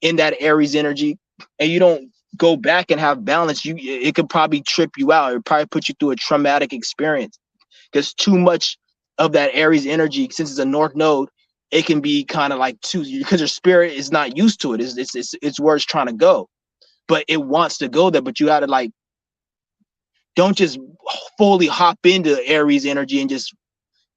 in that Aries energy and you don't go back and have balance, it could probably trip you out. It probably put you through a traumatic experience, because too much of that Aries energy, since it's a North Node, it can be kind of like too, because your spirit is not used to it. It's where it's trying to go, but it wants to go there. But you got to like, don't just fully hop into Aries energy and just,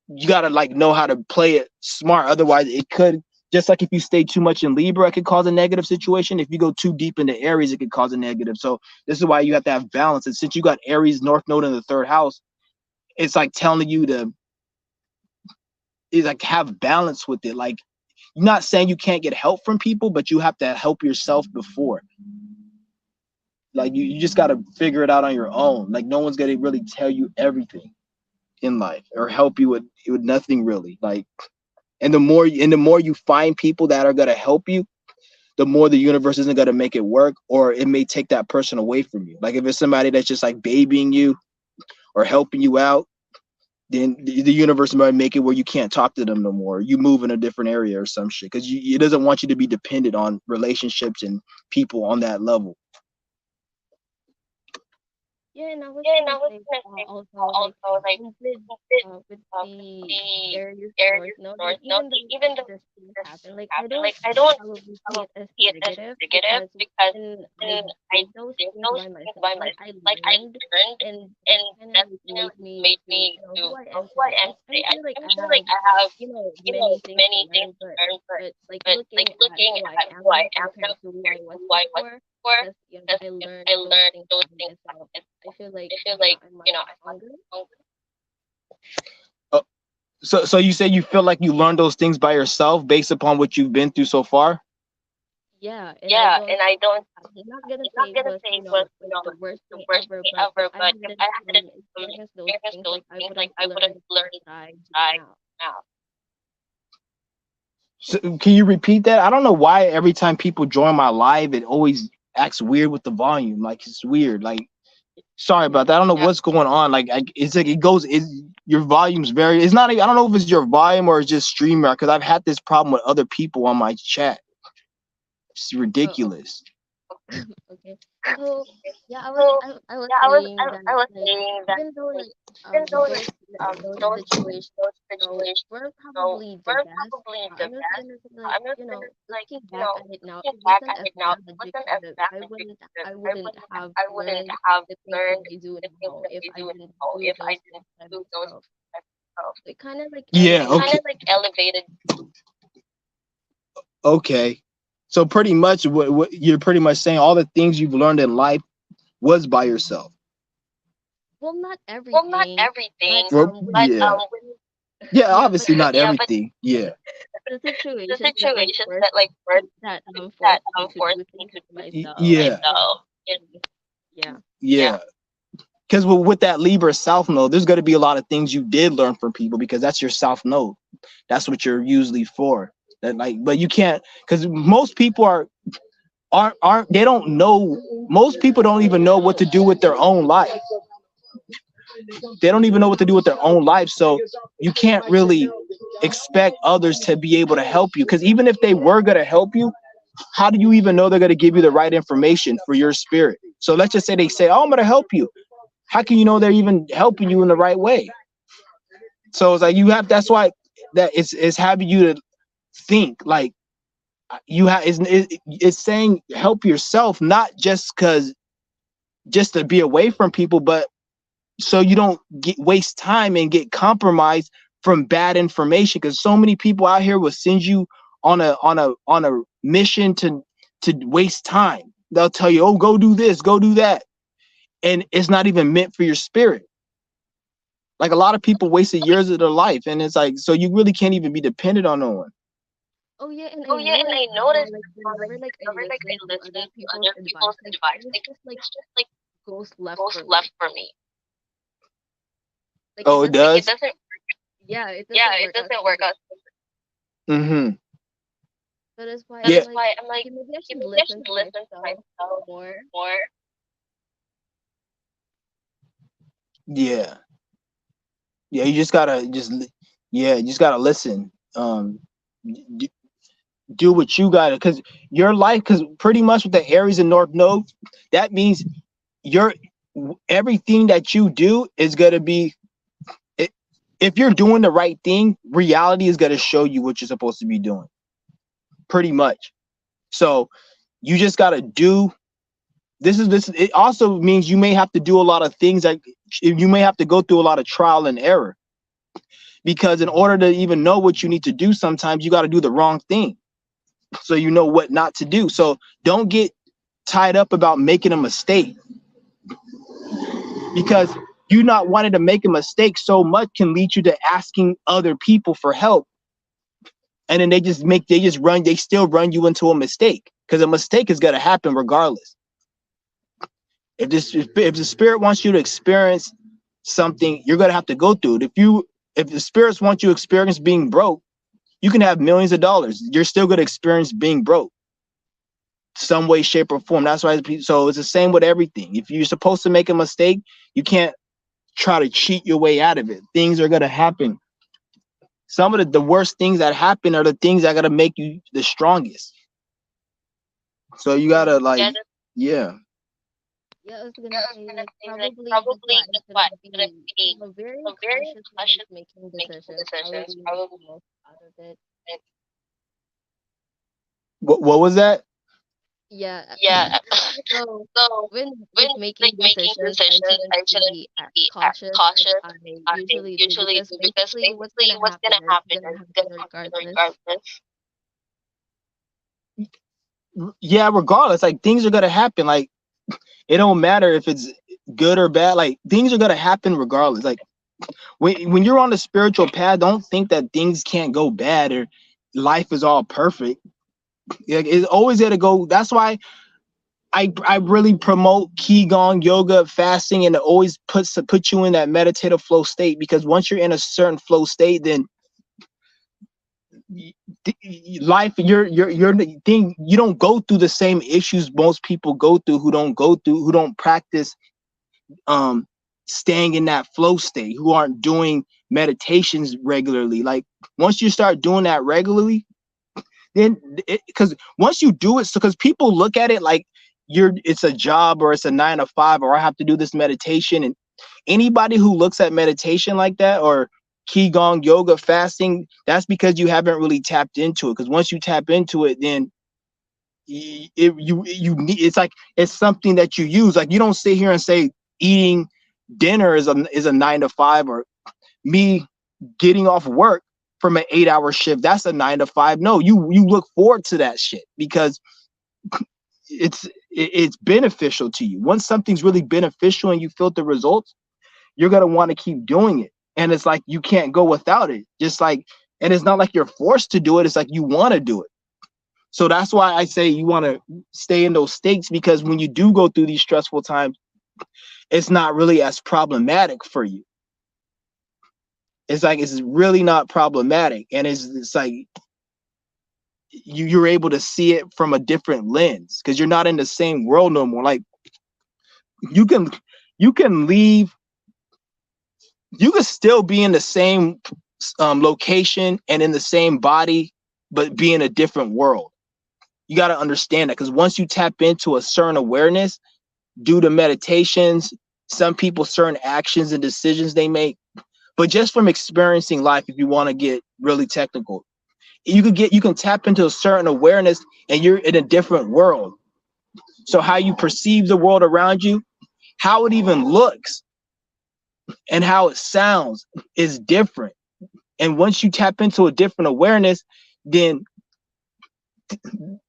you got to like know how to play it smart. Otherwise, it could, just like if you stay too much in Libra, it could cause a negative situation. If you go too deep into Aries, it could cause a negative. So this is why you have to have balance. And since you got Aries North Node in the third house, it's like telling you to is like have balance with it. Like, you're not saying you can't get help from people, but you have to help yourself before. Like you just got to figure it out on your own. Like no one's gonna really tell you everything in life or help you with nothing really. Like, and the more you find people that are gonna help you, the more the universe isn't gonna make it work, or it may take that person away from you. Like if it's somebody that's just like babying you or helping you out, then the universe might make it where you can't talk to them no more. You move in a different area or some shit, because it doesn't want you to be dependent on relationships and people on that level. Yeah, and I was Yeah, and I gonna was say gonna say also like also like with with with the the Aries North areas Node, like north node, even though this thing this happened, like I happened, don't like I don't probably see it probably as see it as negative negative, because because when I when I did those did things those by things myself, by like myself, I like I learned, learned, and that and kind of that like kind of made me made to me know to who I know am who I today. am today. I feel like I I feel like have I have many things to many things learn, to learn, but like but like looking at looking who I at am who I now am now compared to who I compared to was who I was before, before, because because I learned I those learned things those by things by myself. I myself. feel like I feel like, I'm much I'm much stronger. stronger. So you say you feel like you learned those things by yourself based upon what you've been through so far? Yeah, and I Yeah, don't. and I don't. I'm not gonna I'm not say it gonna was, say it was, like the worst the thing worst ever, thing but if ever. I But if hadn't I hadn't experienced those experienced things, those like I things, like wouldn't I learn wouldn't the learn things that I do I now. now. So can you repeat that? I don't know why every time people join my live, it always acts weird with the volume. Like it's weird. Like sorry about that. I don't know what's going on. Like it's like it goes. Your volume's very. It's not. I don't know if it's your volume or it's just streamer. Because I've had this problem with other people on my chat. It's Oh, ridiculous. okay. So yeah, So I was yeah, saying that I was like saying that even though like even though those those situations, situations, were so probably the we're best. probably the I'm just best. gonna say I'm just gonna like looking back at it now, looking it back wasn't at as it now, bad it wasn't as because bad as because I wouldn't have I wouldn't learned have the things that learned I do the things now that if we I do didn't now do if I those didn't things by do those myself. myself. It kind of like Yeah. elevated Okay. me. Kind of like elevated. Okay. So pretty much what you're pretty much saying, all the things you've learned in life was by yourself. Well, not Well, not everything, but everything, but when yeah, yeah, yeah, but obviously not everything. Yeah, the the situations that like situations forced that like forced forced me to forced do me things to for do myself. yeah, You know, yeah. yeah. Because with that Libra South node, there's going to be a lot of things you did learn from people because that's your South node. That's what you're usually for. That like, but you can't because most people aren't they don't know. Most people don't even know what to do with their own life. They don't even know what to do with their own life. So you can't really expect others to be able to help you because even if they were going to help you, how do you even know they're going to give you the right information for your spirit? So let's just say they say, "Oh, I'm going to help you." How can you know they're even helping you in the right way? So it's like you have. That's why that it's having you to think like you have. It's saying help yourself, not just to be away from people, but so you don't waste time and get compromised from bad information. Because so many people out here will send you on a mission to waste time. They'll tell you, "Oh, go do this, go do that," and it's not even meant for your spirit. Like a lot of people wasted years of their life, and it's like so you really can't even be dependent on no one. Oh yeah, and Oh I yeah, and noticed I how noticed like how like whenever like I whenever like I listen to listen other to people's other advice, people's like advice, it like just like it's just like goes left goes for left me. for me. Like it Oh, it doesn't. like it doesn't. Yeah, it Yeah, doesn't it work out. doesn't work out. Mm-hmm. That is why That I'm is like, why I'm like, okay, maybe I okay, should maybe I listen should to listen to myself myself more. more. Yeah, yeah. You just gotta yeah, you just gotta listen. D- do what you gotta, because your life, because pretty much with the Aries and North Node, that means your everything that you do is gonna be if you're doing the right thing, reality is going to show you what you're supposed to be doing. Pretty much. So you just got to do this. It also means you may have to do a lot of things that you may have to go through a lot of trial and error because in order to even know what you need to do, sometimes you got to do the wrong thing so you know what not to do. So don't get tied up about making a mistake because you not wanting to make a mistake so much can lead you to asking other people for help, and then they still run you into a mistake because a mistake is going to happen regardless. If the spirit wants you to experience something, you're going to have to go through it. If the spirits want you to experience being broke, you can have millions of dollars, you're still going to experience being broke some way, shape, or form. That's why. So it's the same with everything. If you're supposed to make a mistake, you can't try to cheat your way out of it. Things are going to happen. Some of the worst things that happen are the things that got to make you the strongest. So you Yeah, gotta like, yeah. yeah. I was Yeah, gonna I was say gonna like say like probably that's probably why I that's why shouldn't I be. couldn't be I'm a very so very cautious when cautious like making making decisions. decisions. Probably make Probably. the most out of it. What was that? Yeah. Yeah. So So when when like making like making decisions, I decisions, shouldn't I shouldn't be as be as cautious as cautious I as I usually do usually because do because basically what's basically gonna what's happen gonna is happen gonna is happen gonna happen regardless. regardless. Yeah, regardless, like things are gonna happen. Like it don't matter if it's good or bad. Like things are gonna happen regardless. Like when you're on the spiritual path, don't think that things can't go bad or life is all perfect. Like, it's always gonna go. That's why I really promote qigong, yoga, fasting, and it always put you in that meditative flow state, because once you're in a certain flow state, then life you're the thing, you don't go through the same issues most people go through who don't practice um staying in that flow state, who aren't doing meditations regularly. Like once you start doing that regularly, then because once you do it, so because people look at it like it's a job or it's a 9 to 5 or I have to do this meditation. And anybody who looks at meditation like that, or qigong, yoga, fasting, that's because you haven't really tapped into it. Because once you tap into it, then you need, it's like it's something that you use. Like you don't sit here and say eating dinner is a 9 to 5, or me getting off work from an 8-hour shift. That's a 9 to 5. No, you look forward to that shit because it's beneficial to you. Once something's really beneficial and you feel the results, you're gonna want to keep doing it. And it's like you can't go without it. Just like, and it's not like you're forced to do it. It's like you want to do it. So that's why I say you want to stay in those states, because when you do go through these stressful times, it's not really as problematic for you. It's like it's really not problematic, and it's like you're able to see it from a different lens because you're not in the same world no more. Like you can leave, you can still be in the same location and in the same body, but be in a different world. You got to understand that, because once you tap into a certain awareness due to meditations, some people, certain actions and decisions they make, but just from experiencing life, if you want to get really technical, you can tap into a certain awareness and you're in a different world. So how you perceive the world around you, how it even looks, and how it sounds is different. And once you tap into a different awareness, then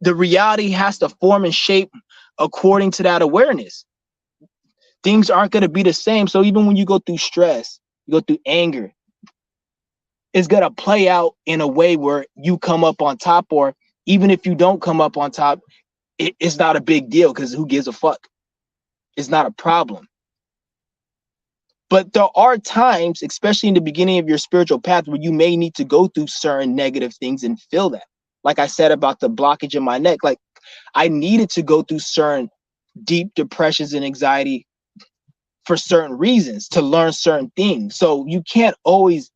the reality has to form and shape according to that awareness. Things aren't going to be the same. So even when you go through stress, you go through anger, it's going to play out in a way where you come up on top, or even if you don't come up on top, it's not a big deal because who gives a fuck? It's not a problem. But there are times, especially in the beginning of your spiritual path, where you may need to go through certain negative things and feel that. Like I said about the blockage in my neck, like I needed to go through certain deep depressions and anxiety for certain reasons, to learn certain things. So you can't always,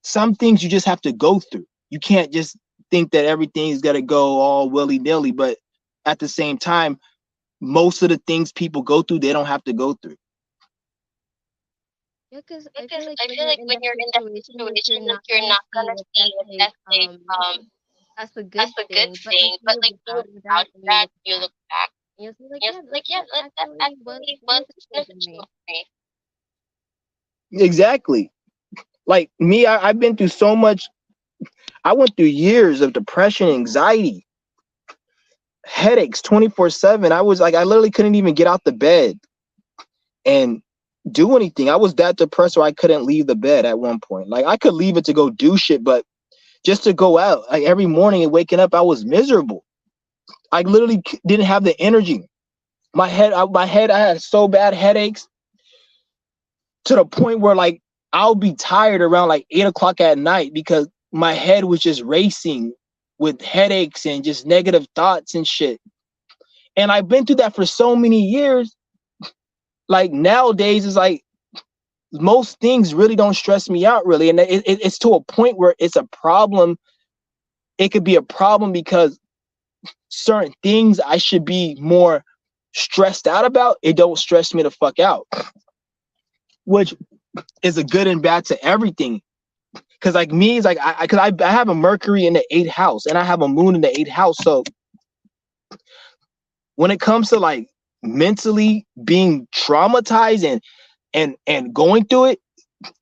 some things you just have to go through. You can't just think that everything's got to go all willy-nilly, but at the same time, most of the things people go through, they don't have to go through. Yeah, because I feel like when you're in that situation, like you're not gonna see it as a good thing, but like you look back at that and you look back, and you're like, yeah, that actually was beneficial to me. Exactly. Like me, I've been through so much. I went through years of depression, anxiety, headaches 24/7. I literally couldn't even get out the bed and do anything. I was that depressed where I couldn't leave the bed at one point. Like I could leave it to go do shit, but just to go out, like every morning and waking up, I was miserable. I literally didn't have the energy. I had so bad headaches to the point where like I'll be tired around like 8 o'clock at night because my head was just racing with headaches and just negative thoughts and shit. And I've been through that for so many years. Like nowadays, it's like most things really don't stress me out really. And it's to a point where it's a problem. It could be a problem because certain things I should be more stressed out about, it don't stress me the fuck out, which is a good and bad to everything. Because like me, it's like I have a Mercury in the 8th house and I have a moon in the 8th house. So when it comes to like mentally being traumatized and going through it,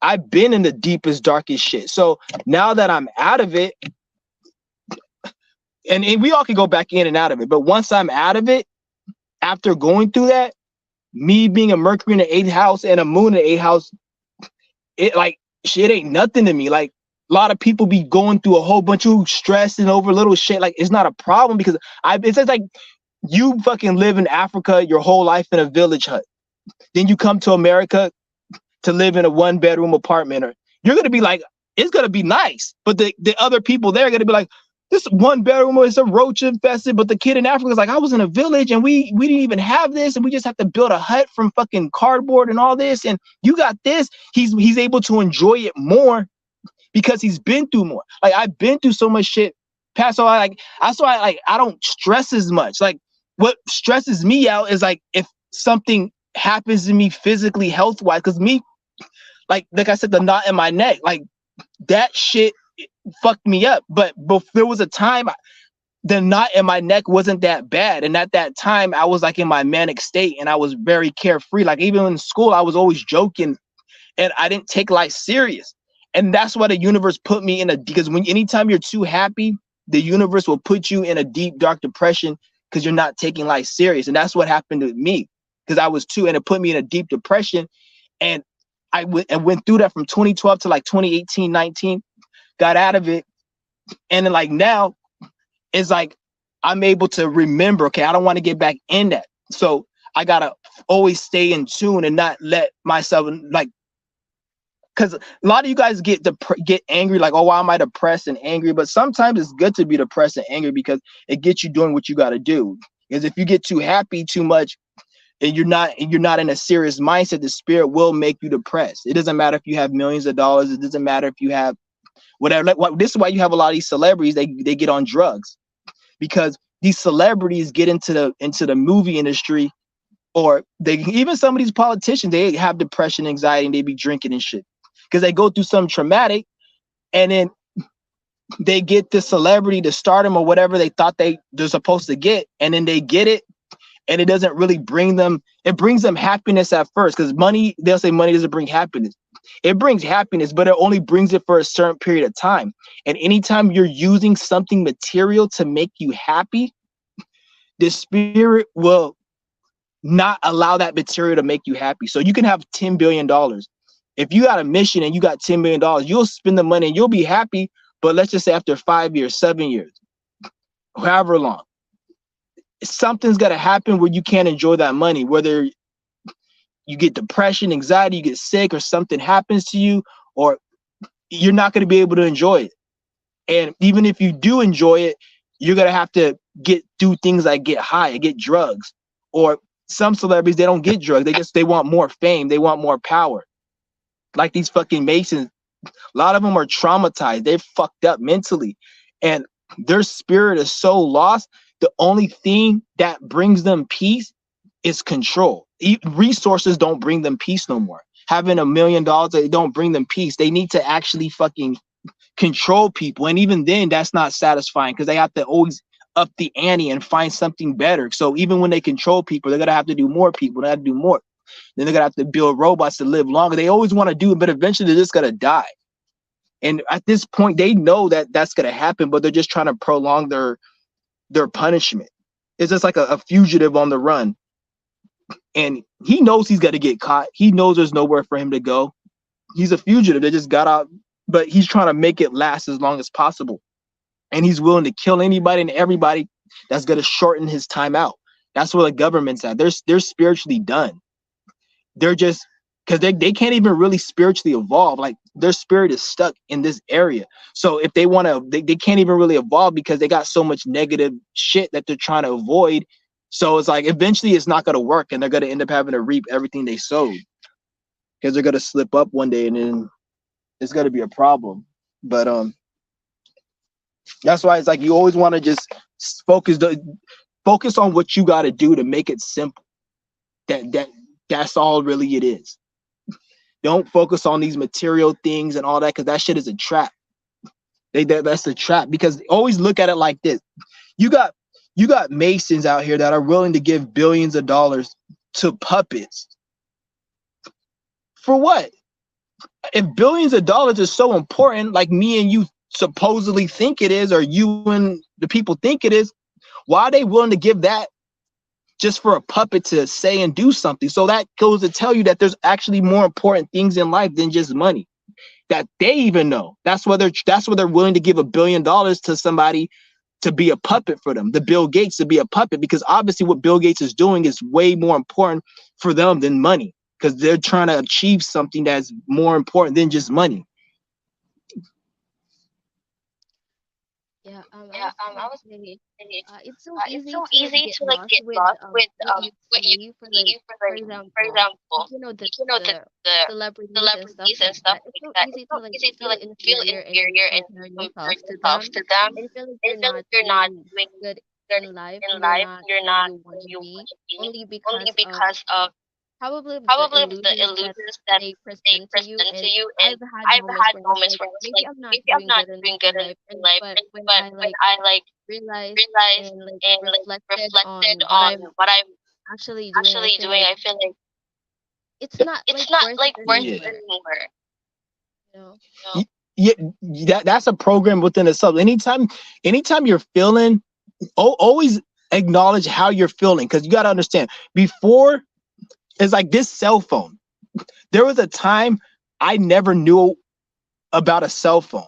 I've been in the deepest, darkest shit. So now that I'm out of it, and we all can go back in and out of it, but once I'm out of it, after going through that, me being a Mercury in the 8th house and a moon in the 8th house, it like shit ain't nothing to me. Like a lot of people be going through a whole bunch of stress and over little shit. Like it's not a problem because it's just like you fucking live in Africa your whole life in a village hut. Then you come to America to live in a 1-bedroom apartment, or you're gonna be like, it's gonna be nice. But the other people there are gonna be like, this 1-bedroom is a roach infested, but the kid in Africa is like, I was in a village and we didn't even have this, and we just have to build a hut from fucking cardboard and all this, and you got this. He's able to enjoy it more because he's been through more. Like I've been through so much shit past, so I don't stress as much. Like what stresses me out is like if something happens to me physically, health-wise, because me, like I said, the knot in my neck, like that shit fucked me up. But there was a time the knot in my neck wasn't that bad, and at that time I was like in my manic state and I was very carefree. Like even in school I was always joking and I didn't take life serious. And that's why the universe put me in a, because when anytime you're too happy, the universe will put you in a deep dark depression because you're not taking life serious. And that's what happened to me, because I was too, and it put me in a deep depression. And I went through that from 2012 to like 2018, 19, got out of it. And then like now it's like I'm able to remember, okay, I don't want to get back in that. So I gotta always stay in tune and not let myself, like, because a lot of you guys get angry, like, oh, why am I depressed and angry? But sometimes it's good to be depressed and angry because it gets you doing what you got to do. Because if you get too happy too much and you're not in a serious mindset, the spirit will make you depressed. It doesn't matter if you have millions of dollars. It doesn't matter if you have whatever. Like, this is why you have a lot of these celebrities. They get on drugs, because these celebrities get into the movie industry, or they even some of these politicians, they have depression, anxiety, and they be drinking and shit because they go through something traumatic, and then they get the celebrity, the stardom, or whatever they thought they're supposed to get, and then they get it, and it doesn't really bring them. It brings them happiness at first, because money, they'll say money doesn't bring happiness. It brings happiness, but it only brings it for a certain period of time. And anytime you're using something material to make you happy, the spirit will not allow that material to make you happy. So you can have $10 billion. If you got a mission and you got $10 million, you'll spend the money and you'll be happy. But let's just say after 5 years, 7 years, however long, something's got to happen where you can't enjoy that money, whether you get depression, anxiety, you get sick, or something happens to you, or you're not going to be able to enjoy it. And even if you do enjoy it, you're going to have to do things like get high, get drugs. Or some celebrities, they don't get drugs. They want more fame. They want more power. Like these fucking Masons, a lot of them are traumatized. They're fucked up mentally, and their spirit is so lost. The only thing that brings them peace is control. Resources don't bring them peace no more. Having $1 million, they don't bring them peace. They need to actually fucking control people, and even then, that's not satisfying because they have to always up the ante and find something better. So even when they control people, they're gonna have to do more people. They have to do more. Then they're gonna have to build robots to live longer. They always want to do it, but eventually they're just gonna die. And at this point, they know that that's gonna happen, but they're just trying to prolong their punishment. It's just like a fugitive on the run, and he knows he's gonna get caught. He knows there's nowhere for him to go. He's a fugitive. They just got out, but he's trying to make it last as long as possible. And he's willing to kill anybody and everybody that's gonna shorten his time out. That's where the government's at. They're spiritually done. They're just, because they can't even really spiritually evolve. Like their spirit is stuck in this area. So if they want to, they can't even really evolve because they got so much negative shit that they're trying to avoid. So it's like eventually it's not going to work, and they're going to end up having to reap everything they sowed, because they're going to slip up one day and then it's going to be a problem. But that's why it's like you always want to just focus on what you got to do to make it simple. That's all really it is. Don't focus on these material things and all that, because that shit is a trap. That's a trap, because always look at it like this. You got Masons out here that are willing to give billions of dollars to puppets. For what? If billions of dollars is so important, like me and you supposedly think it is, or you and the people think it is, why are they willing to give that just for a puppet to say and do something? So that goes to tell you that there's actually more important things in life than just money, that they even know. That's why they're willing to give $1 billion to somebody to be a puppet for them, the Bill Gates to be a puppet, because obviously what Bill Gates is doing is way more important for them than money, because they're trying to achieve something that's more important than just money. Yeah, Yeah, I I was was gonna say, saying, it's so it's easy so to like easy get to like lost get with lost with what you what you see for see for for example, example, the the celebrities and stuff celebrities and like stuff that. It's like so that. It's easy so to like easy to feel like feel inferior and inferior and compare compare yourself to yourself them, to them, and feel like and you're feel not like you're not doing doing good good in life, in and you're life. not You're where not you want where to you be, want to be, only only because of because of the probably the illusions that illusions that they they present to you. present to And you. And I've had I've moments had where I was moments like, where I was maybe like, I'm not maybe I'm doing not good doing in good life, in and life, but and, when but I when like I like realized realized and like and like reflected reflected on what on I'm what I'm actually doing, I actually feel doing, like I feel like it's not it's like not worth it like worth it Yeah. anymore. anymore. No. Yeah, that's a program within itself. Anytime you're feeling, always acknowledge how you're feeling, because you got to understand, before, it's like this cell phone. There was a time I never knew about a cell phone.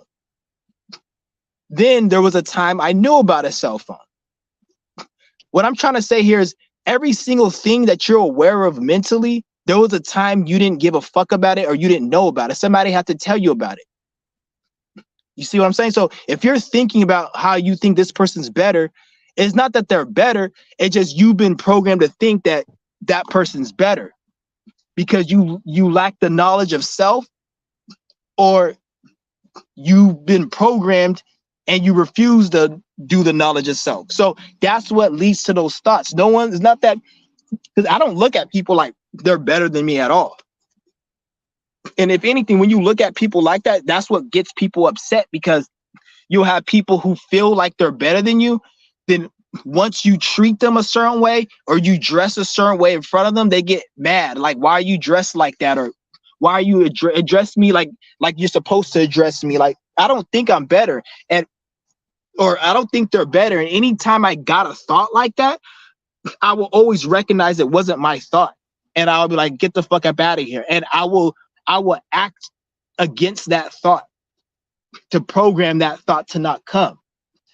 Then there was a time I knew about a cell phone. What I'm trying to say here is, every single thing that you're aware of mentally, there was a time you didn't give a fuck about it, or you didn't know about it. Somebody had to tell you about it. You see what I'm saying? So if you're thinking about how you think this person's better, it's not that they're better. It's just you've been programmed to think that that person's better because you lack the knowledge of self, or you've been programmed and you refuse to do the knowledge of self. So that's what leads to those thoughts. No one is not that, because I don't look at people like they're better than me at all. And if anything, when you look at people like that, that's what gets people upset, because you'll have people who feel like they're better than you. Then once you treat them a certain way, or you dress a certain way in front of them, they get mad. Like, why are you dressed like that? Or why are you address me like you're supposed to address me? Like, I don't think I'm better. And or I don't think they're better. And anytime I got a thought like that, I will always recognize it wasn't my thought. And I'll be like, get the fuck up out of here. And I will act against that thought, to program that thought to not come.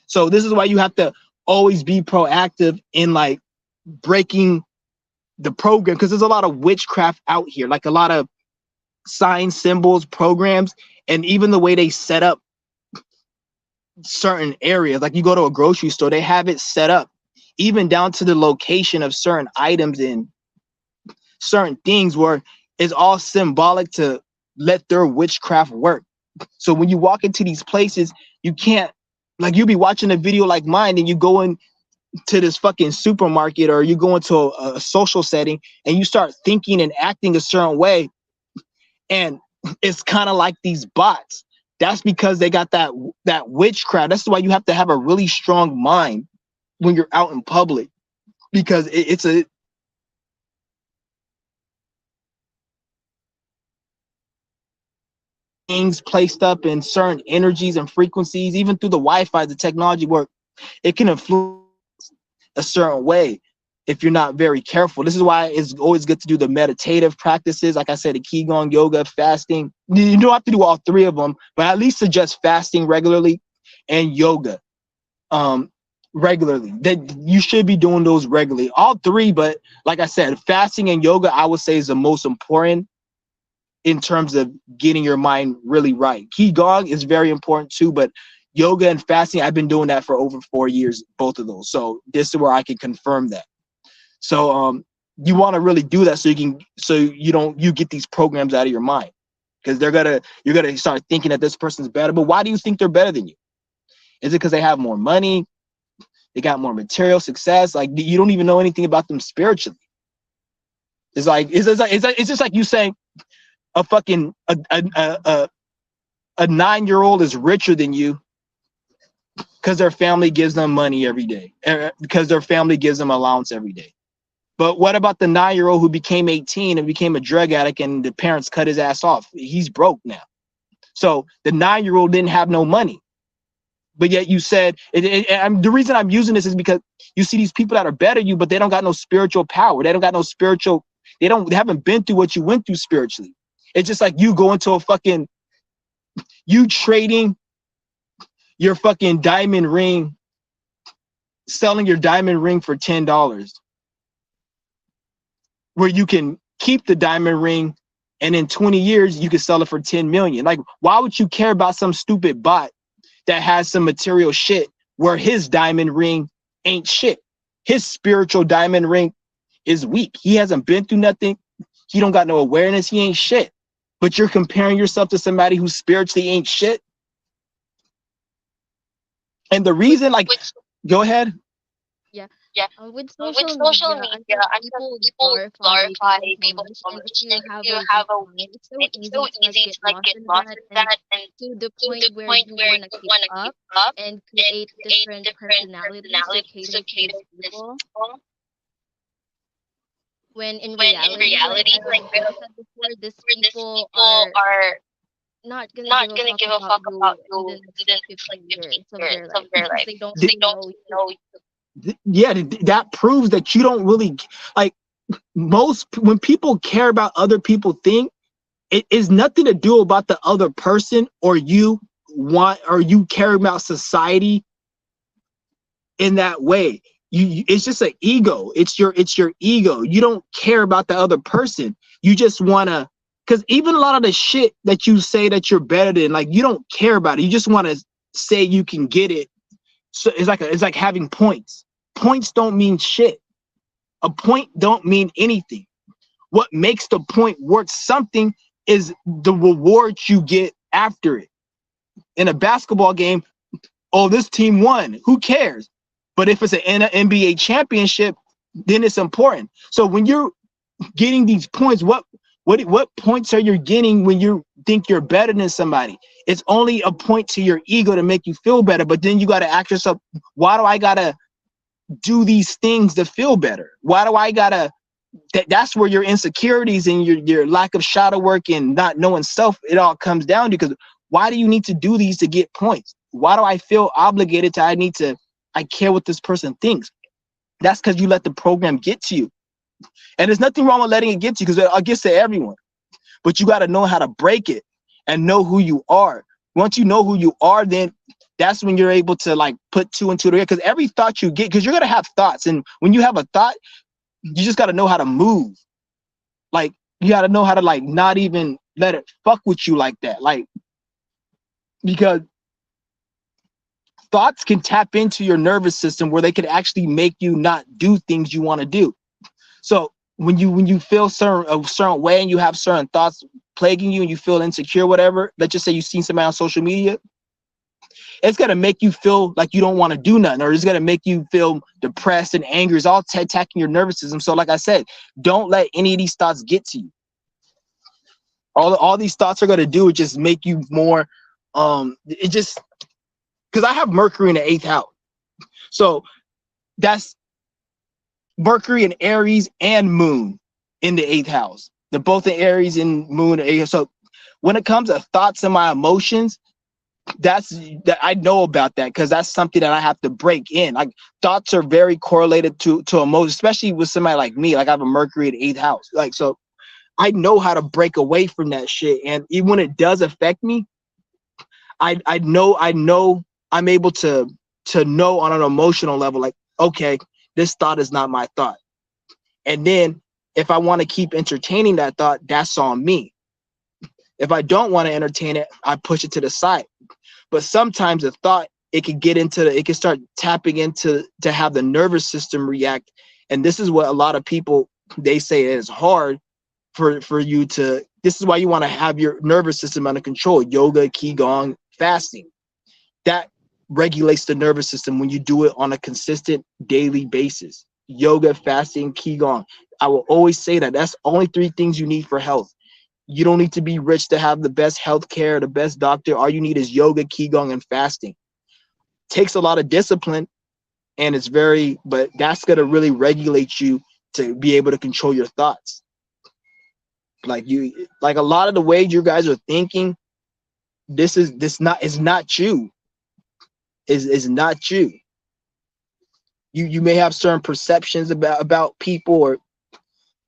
So this is why you have to always be proactive in like breaking the program, because there's a lot of witchcraft out here, like a lot of signs, symbols, programs, and even the way they set up certain areas. Like, you go to a grocery store, they have it set up even down to the location of certain items and certain things, where it's all symbolic to let their witchcraft work. So when you walk into these places, you can't, like, you'll be watching a video like mine, and you go in to this fucking supermarket, or you go into a social setting, and you start thinking and acting a certain way, and it's kind of like these bots. That's because they got that witchcraft. That's why you have to have a really strong mind when you're out in public, because it's a things placed up in certain energies and frequencies, even through the Wi-Fi, the technology work, it can influence a certain way if you're not very careful. This is why it's always good to do the meditative practices. Like I said, the Qigong, yoga, fasting. You don't have to do all three of them, but at least suggest fasting regularly and yoga regularly. That you should be doing those regularly. All three, but like I said, fasting and yoga, I would say, is the most important in terms of getting your mind really right. Qigong is very important too, but yoga and fasting, I've been doing that for over 4 years, both of those. So this is where I can confirm that. So you want to really do that, so you get these programs out of your mind, because you're gonna start thinking that this person's better. But why do you think they're better than you? Is it because they have more money? They got more material success? Like, you don't even know anything about them spiritually. It's just like you saying a fucking a 9-year-old is richer than you because their family gives them money every day, because their family gives them allowance every day. But what about the 9-year-old who became 18 and became a drug addict, and the parents cut his ass off? He's broke now. So the 9-year-old didn't have no money. But yet you said, the reason I'm using this is because you see these people that are better than you, but they don't got no spiritual power. They don't got no spiritual, they haven't been through what you went through spiritually. It's just like you go into you trading your fucking diamond ring, selling your diamond ring for $10, where you can keep the diamond ring, and in 20 years you can sell it for 10 million. Like, why would you care about some stupid bot that has some material shit, where his diamond ring ain't shit? His spiritual diamond ring is weak. He hasn't been through nothing. He don't got no awareness. He ain't shit. But you're comparing yourself to somebody who spiritually ain't shit. And the reason, like, go ahead. Yeah. With social media, I feel people glorify people so much, and if you have a weak mind, it's so easy to like get lost in that, and to the point where you want to keep up and create different personalities to cater to these people. When in reality, like I said before, these people are not gonna give a fuck about you in the next 15 years of their life because they don't even know you. Yeah, that proves that you don't really like when people care about other people think it is nothing to do about the other person or you care about society in that way. It's just an ego. It's your ego. You don't care about the other person. You just wanna, because even a lot of the shit that you say that you're better than, like, you don't care about it. You just want to say you can get it. So it's like having points. Points don't mean shit. A point don't mean anything. What makes the point worth something is the reward you get after it. In a basketball game, oh, this team won. Who cares? But if it's an NBA championship, then it's important. So when you're getting these points, what points are you getting when you think you're better than somebody? It's only a point to your ego to make you feel better. But then you got to ask yourself, why do I gotta do these things to feel better? Why do I gotta? That's where your insecurities and your lack of shadow work and not knowing self, it all comes down to. Because why do you need to do these to get points? Why do I feel obligated to? I care what this person thinks. That's because you let the program get to you. And there's nothing wrong with letting it get to you, because it gets to everyone. But you got to know how to break it and know who you are. Once you know who you are, then that's when you're able to like put two and two together. Because every thought you get, because you're going to have thoughts. And when you have a thought, you just got to know how to move. Like, you got to know how to like not even let it fuck with you like that. Like, because thoughts can tap into your nervous system where they could actually make you not do things you want to do. So when you feel a certain way and you have certain thoughts plaguing you and you feel insecure, whatever, let's just say you've seen somebody on social media, it's going to make you feel like you don't want to do nothing, or it's going to make you feel depressed and angry. It's all attacking your nervous system. So like I said, don't let any of these thoughts get to you. All these thoughts are going to do is just make you more, it just, because I have Mercury in the 8th house. So that's Mercury in Aries and Moon in the 8th house. They're both in Aries and Moon in the 8th house. So when it comes to thoughts and my emotions, that I know about that, because that's something that I have to break in. Like, thoughts are very correlated to emotions, especially with somebody like me. Like, I have a Mercury in the 8th house. Like, so I know how to break away from that shit. And even when it does affect me, I know I'm able to know on an emotional level, like, okay, this thought is not my thought. And then if I want to keep entertaining that thought, that's on me. If I don't want to entertain it, I push it to the side. But sometimes a thought, it can start tapping into to have the nervous system react. And this is what a lot of people, they say it is hard for you to, this is why you want to have your nervous system under control. Yoga, Qigong, fasting. That regulates the nervous system when you do it on a consistent daily basis. Yoga, fasting, Qigong. I will always say that that's only 3 things you need for health. You don't need to be rich to have the best health care, the best doctor. All you need is yoga, Qigong, and fasting. Takes a lot of discipline, and but that's going to really regulate you to be able to control your thoughts. Like a lot of the way you guys are thinking, is not you. Is not you. You may have certain perceptions about people or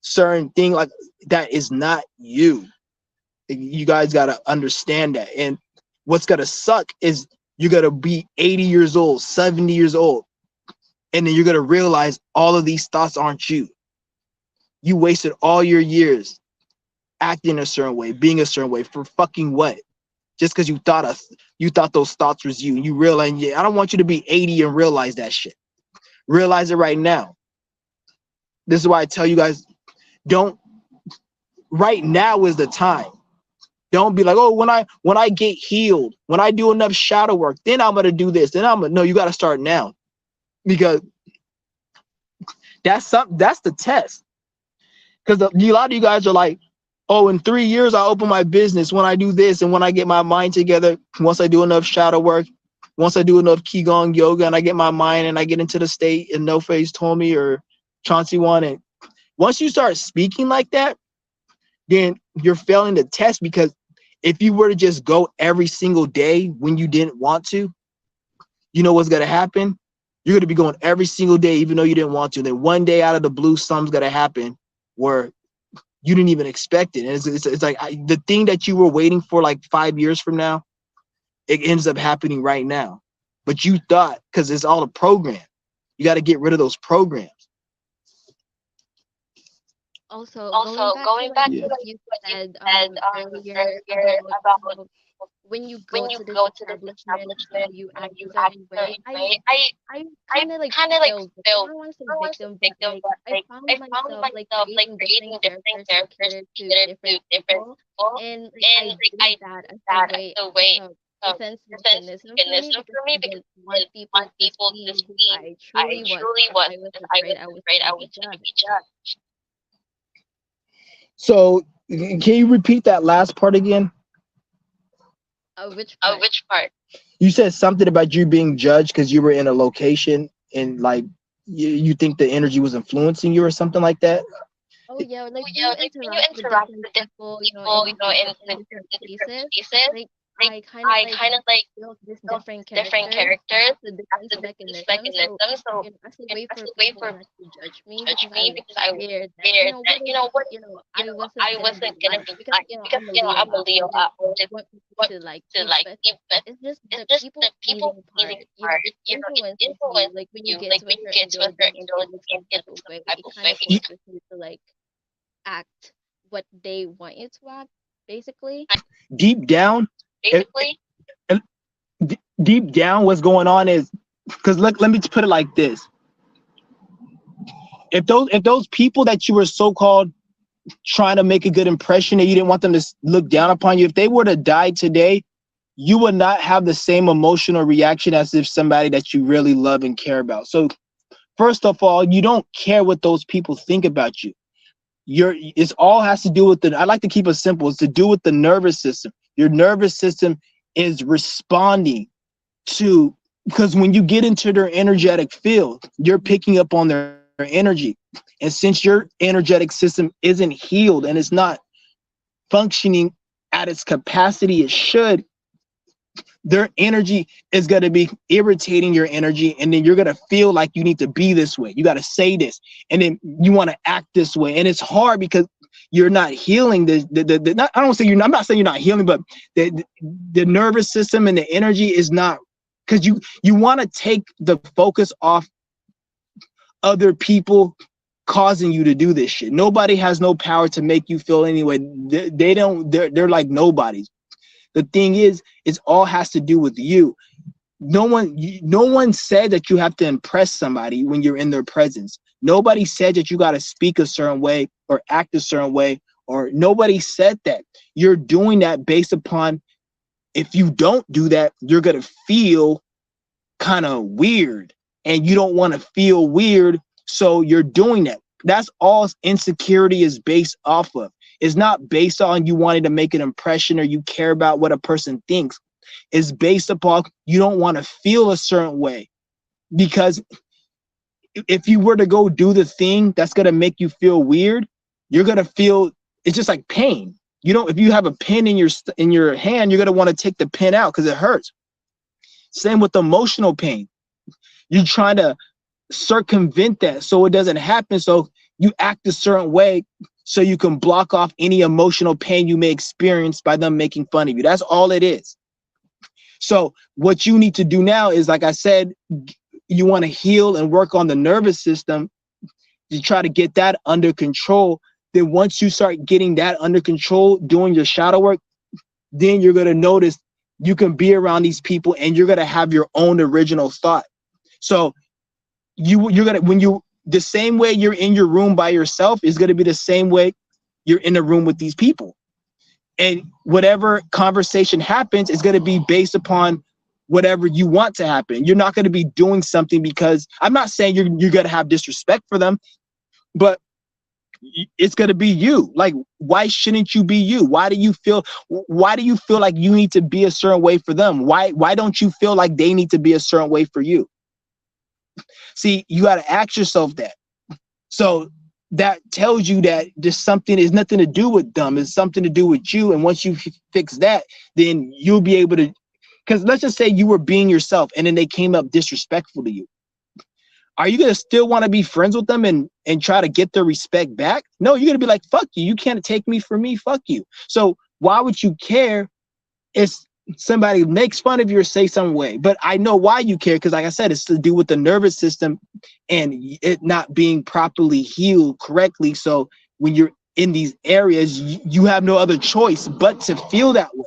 certain thing like that is not you. You guys got to understand that. And what's going to suck is you're going to be 80 years old, 70 years old, and then you're going to realize all of these thoughts aren't you. You wasted all your years acting a certain way, being a certain way, for fucking what? Just because you thought those thoughts was you, and you realize, yeah, I don't want you to be 80 and realize that shit. Realize it right now. This is why I tell you guys, right now is the time. Don't be like, oh, when I get healed, when I do enough shadow work, then I'm gonna do this. No, you got to start now, because that's the test. Because a lot of you guys are like, oh, in 3 years I'll open my business when I do this, and when I get my mind together, once I do enough shadow work, once I do enough Qigong yoga, and I get my mind and I get into the state, and No Face told me, or Chauncey won, and once you start speaking like that, then you're failing the test, because if you were to just go every single day when you didn't want to, you know what's gonna happen? You're gonna be going every single day, even though you didn't want to. Then one day out of the blue, something's gonna happen where you didn't even expect it. And it's like the thing that you were waiting for like 5 years from now, it ends up happening right now. But you thought, because it's all a program, you got to get rid of those programs. Also, going back to what you said earlier about how when you go to this establishment, you act a certain way. I kind of like feel, I don't want to say victim, but like I found myself like creating different characters to cater to different people, and like I did that as a way of defense mechanism for me because I didn't want people to see who I truly was because I was afraid I was going to be judged. So can you repeat that last part again? Which part? You said something about you being judged because you were in a location and like you think the energy was influencing you or something like that. Oh yeah, like when you interact with different people, in different places, like I kind of like built this different characters as a defense mechanism. So as a way for people not to judge me because I was scared that what if I wasn't gonna be liked because I'm a Leo. I always want people to like me, but it's just the people pleasing part. It influences you. Like when you get to a certain building and it looks some type of way, it kind of forces you to like act what they want you to act, basically. Deep down, deep down, what's going on is because let me put it like this: if those people that you were so-called trying to make a good impression and you didn't want them to look down upon you, if they were to die today, you would not have the same emotional reaction as if somebody that you really love and care about. So first of all, you don't care what those people think about you. It's all has to do with I like to keep it simple. It's to do with the nervous system. Your nervous system is responding to, because when you get into their energetic field, you're picking up on their energy. And since your energetic system isn't healed and it's not functioning at its capacity it should, their energy is going to be irritating your energy, and then you're going to feel like you need to be this way. You got to say this, and then you want to act this way, and it's hard because you're not healing I'm not saying you're not healing, but the nervous system and the energy is not, because you want to take the focus off other people causing you to do this shit. Nobody has no power to make you feel anyway. They're like nobodies. The thing is, it all has to do with you. No one said that you have to impress somebody when you're in their presence. Nobody said that you got to speak a certain way or act a certain way, or nobody said that. You're doing that based upon, if you don't do that, you're going to feel kind of weird, and you don't want to feel weird, so you're doing that. That's all insecurity is based off of. It's not based on you wanting to make an impression or you care about what a person thinks. It's based upon you don't want to feel a certain way, because if you were to go do the thing that's going to make you feel weird, you're going to feel, it's just like pain. If you have a pin in your hand, you're going to want to take the pin out because it hurts. Same with emotional pain. You're trying to circumvent that so it doesn't happen. So you act a certain way so you can block off any emotional pain you may experience by them making fun of you. That's all it is. So what you need to do now is, like I said, you want to heal and work on the nervous system to try to get that under control. Then once you start getting that under control, doing your shadow work, then you're going to notice you can be around these people and you're going to have your own original thought. So you're going to, the same way you're in your room by yourself is going to be the same way you're in a room with these people. And whatever conversation happens is going to be based upon whatever you want to happen. You're not going to be doing something because, I'm not saying you're going to have disrespect for them, but it's going to be you. Like, why shouldn't you be you? Why do you feel like you need to be a certain way for them? Why don't you feel like they need to be a certain way for you? See, you got to ask yourself that. So that tells you that there's something is nothing to do with them, it's something to do with you. And once you fix that, then you'll be able to, because let's just say you were being yourself and then they came up disrespectful to you. Are you gonna still want to be friends with them and try to get their respect back? No, you're gonna be like, fuck you, you can't take me for me, fuck you. So why would you care if somebody makes fun of you or say some way? But I know why you care, because like I said, it's to do with the nervous system and it not being properly healed correctly. So when you're in these areas, you have no other choice but to feel that way.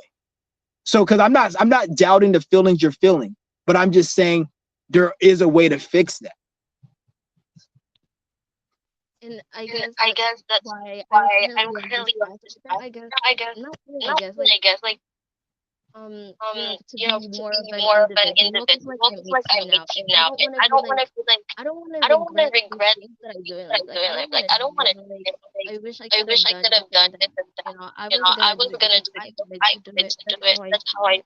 So because I'm not doubting the feelings you're feeling, but I'm just saying there is a way to fix that. And I guess that's why I'm currently on this path. I guess not really, I guess like to be more of an individual, because like I'm 18 now, and I don't want to feel like I don't want to regret the things that I'm doing. Like I don't want to like I wish I could have done this and that. I was gonna do it. I wanted to do it. That's how I.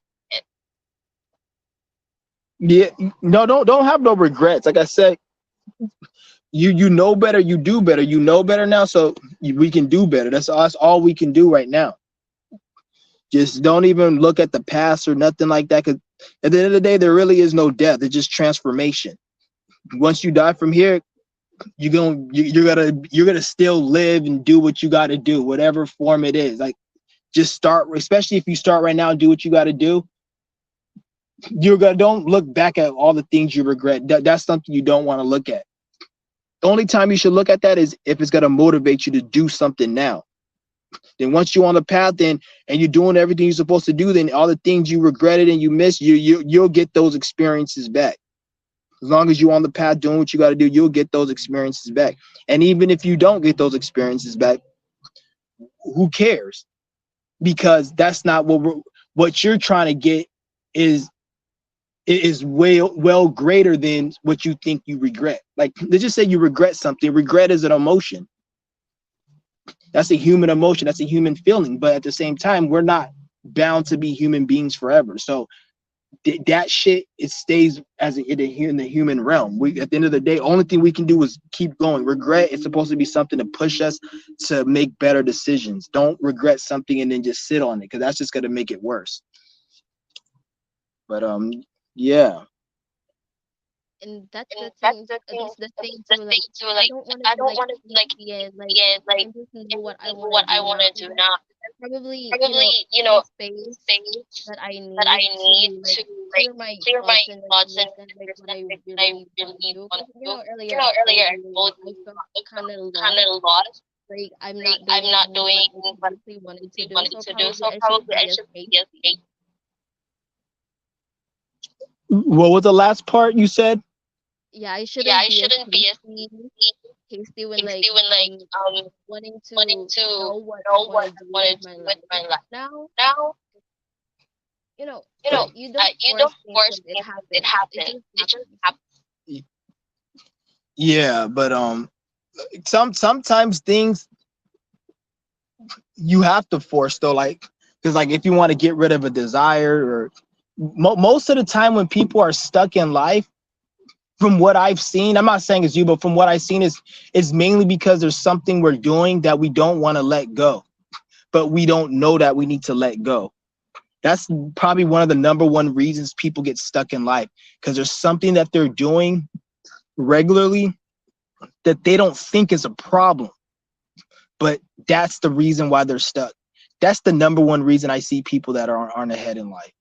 Yeah, no, don't have no regrets. Like I said, you know better, you do better. You know better now, so we can do better. That's all we can do right now. Just don't even look at the past or nothing like that, because at the end of the day, there really is no death. It's just transformation. Once you die from here, you're gonna still live and do what you got to do, whatever form it is. Like, just start, especially if you start right now and do what you got to do. Don't look back at all the things you regret. That's something you don't want to look at. The only time you should look at that is if it's gonna motivate you to do something now. Then once you're on the path and you're doing everything you're supposed to do, then all the things you regretted and you missed, you'll get those experiences back. As long as you're on the path doing what you got to do, you'll get those experiences back. And even if you don't get those experiences back, who cares? Because that's not what you're trying to get is well greater than what you think you regret. Like, let's just say you regret something. Regret is an emotion. That's a human emotion. That's a human feeling. But at the same time, we're not bound to be human beings forever. So that shit, it stays as in the human realm. We, at the end of the day, only thing we can do is keep going. Regret is supposed to be something to push us to make better decisions. Don't regret something and then just sit on it, because that's just going to make it worse. But yeah. And that's the thing. That's the thing too. Like I don't want to like I just know what I want to do now. Probably space that I need to clear my thoughts and like what I really want to do. Earlier I told you I felt kind of lost. Like I'm not doing what I really wanted to do. So probably I should be a space. What was the last part you said? Yeah, I shouldn't be hasty when wanting to know what I want to do with my life. Now, you don't force things, it happens. It just happens. Yeah, but sometimes things you have to force though, like, because like if you want to get rid of a desire, or most of the time when people are stuck in life, from what I've seen, I'm not saying it's you, but from what I've seen is mainly because there's something we're doing that we don't want to let go, but we don't know that we need to let go. That's probably one of the number one reasons people get stuck in life, because there's something that they're doing regularly that they don't think is a problem, but that's the reason why they're stuck. That's the number one reason I see people that aren't ahead in life.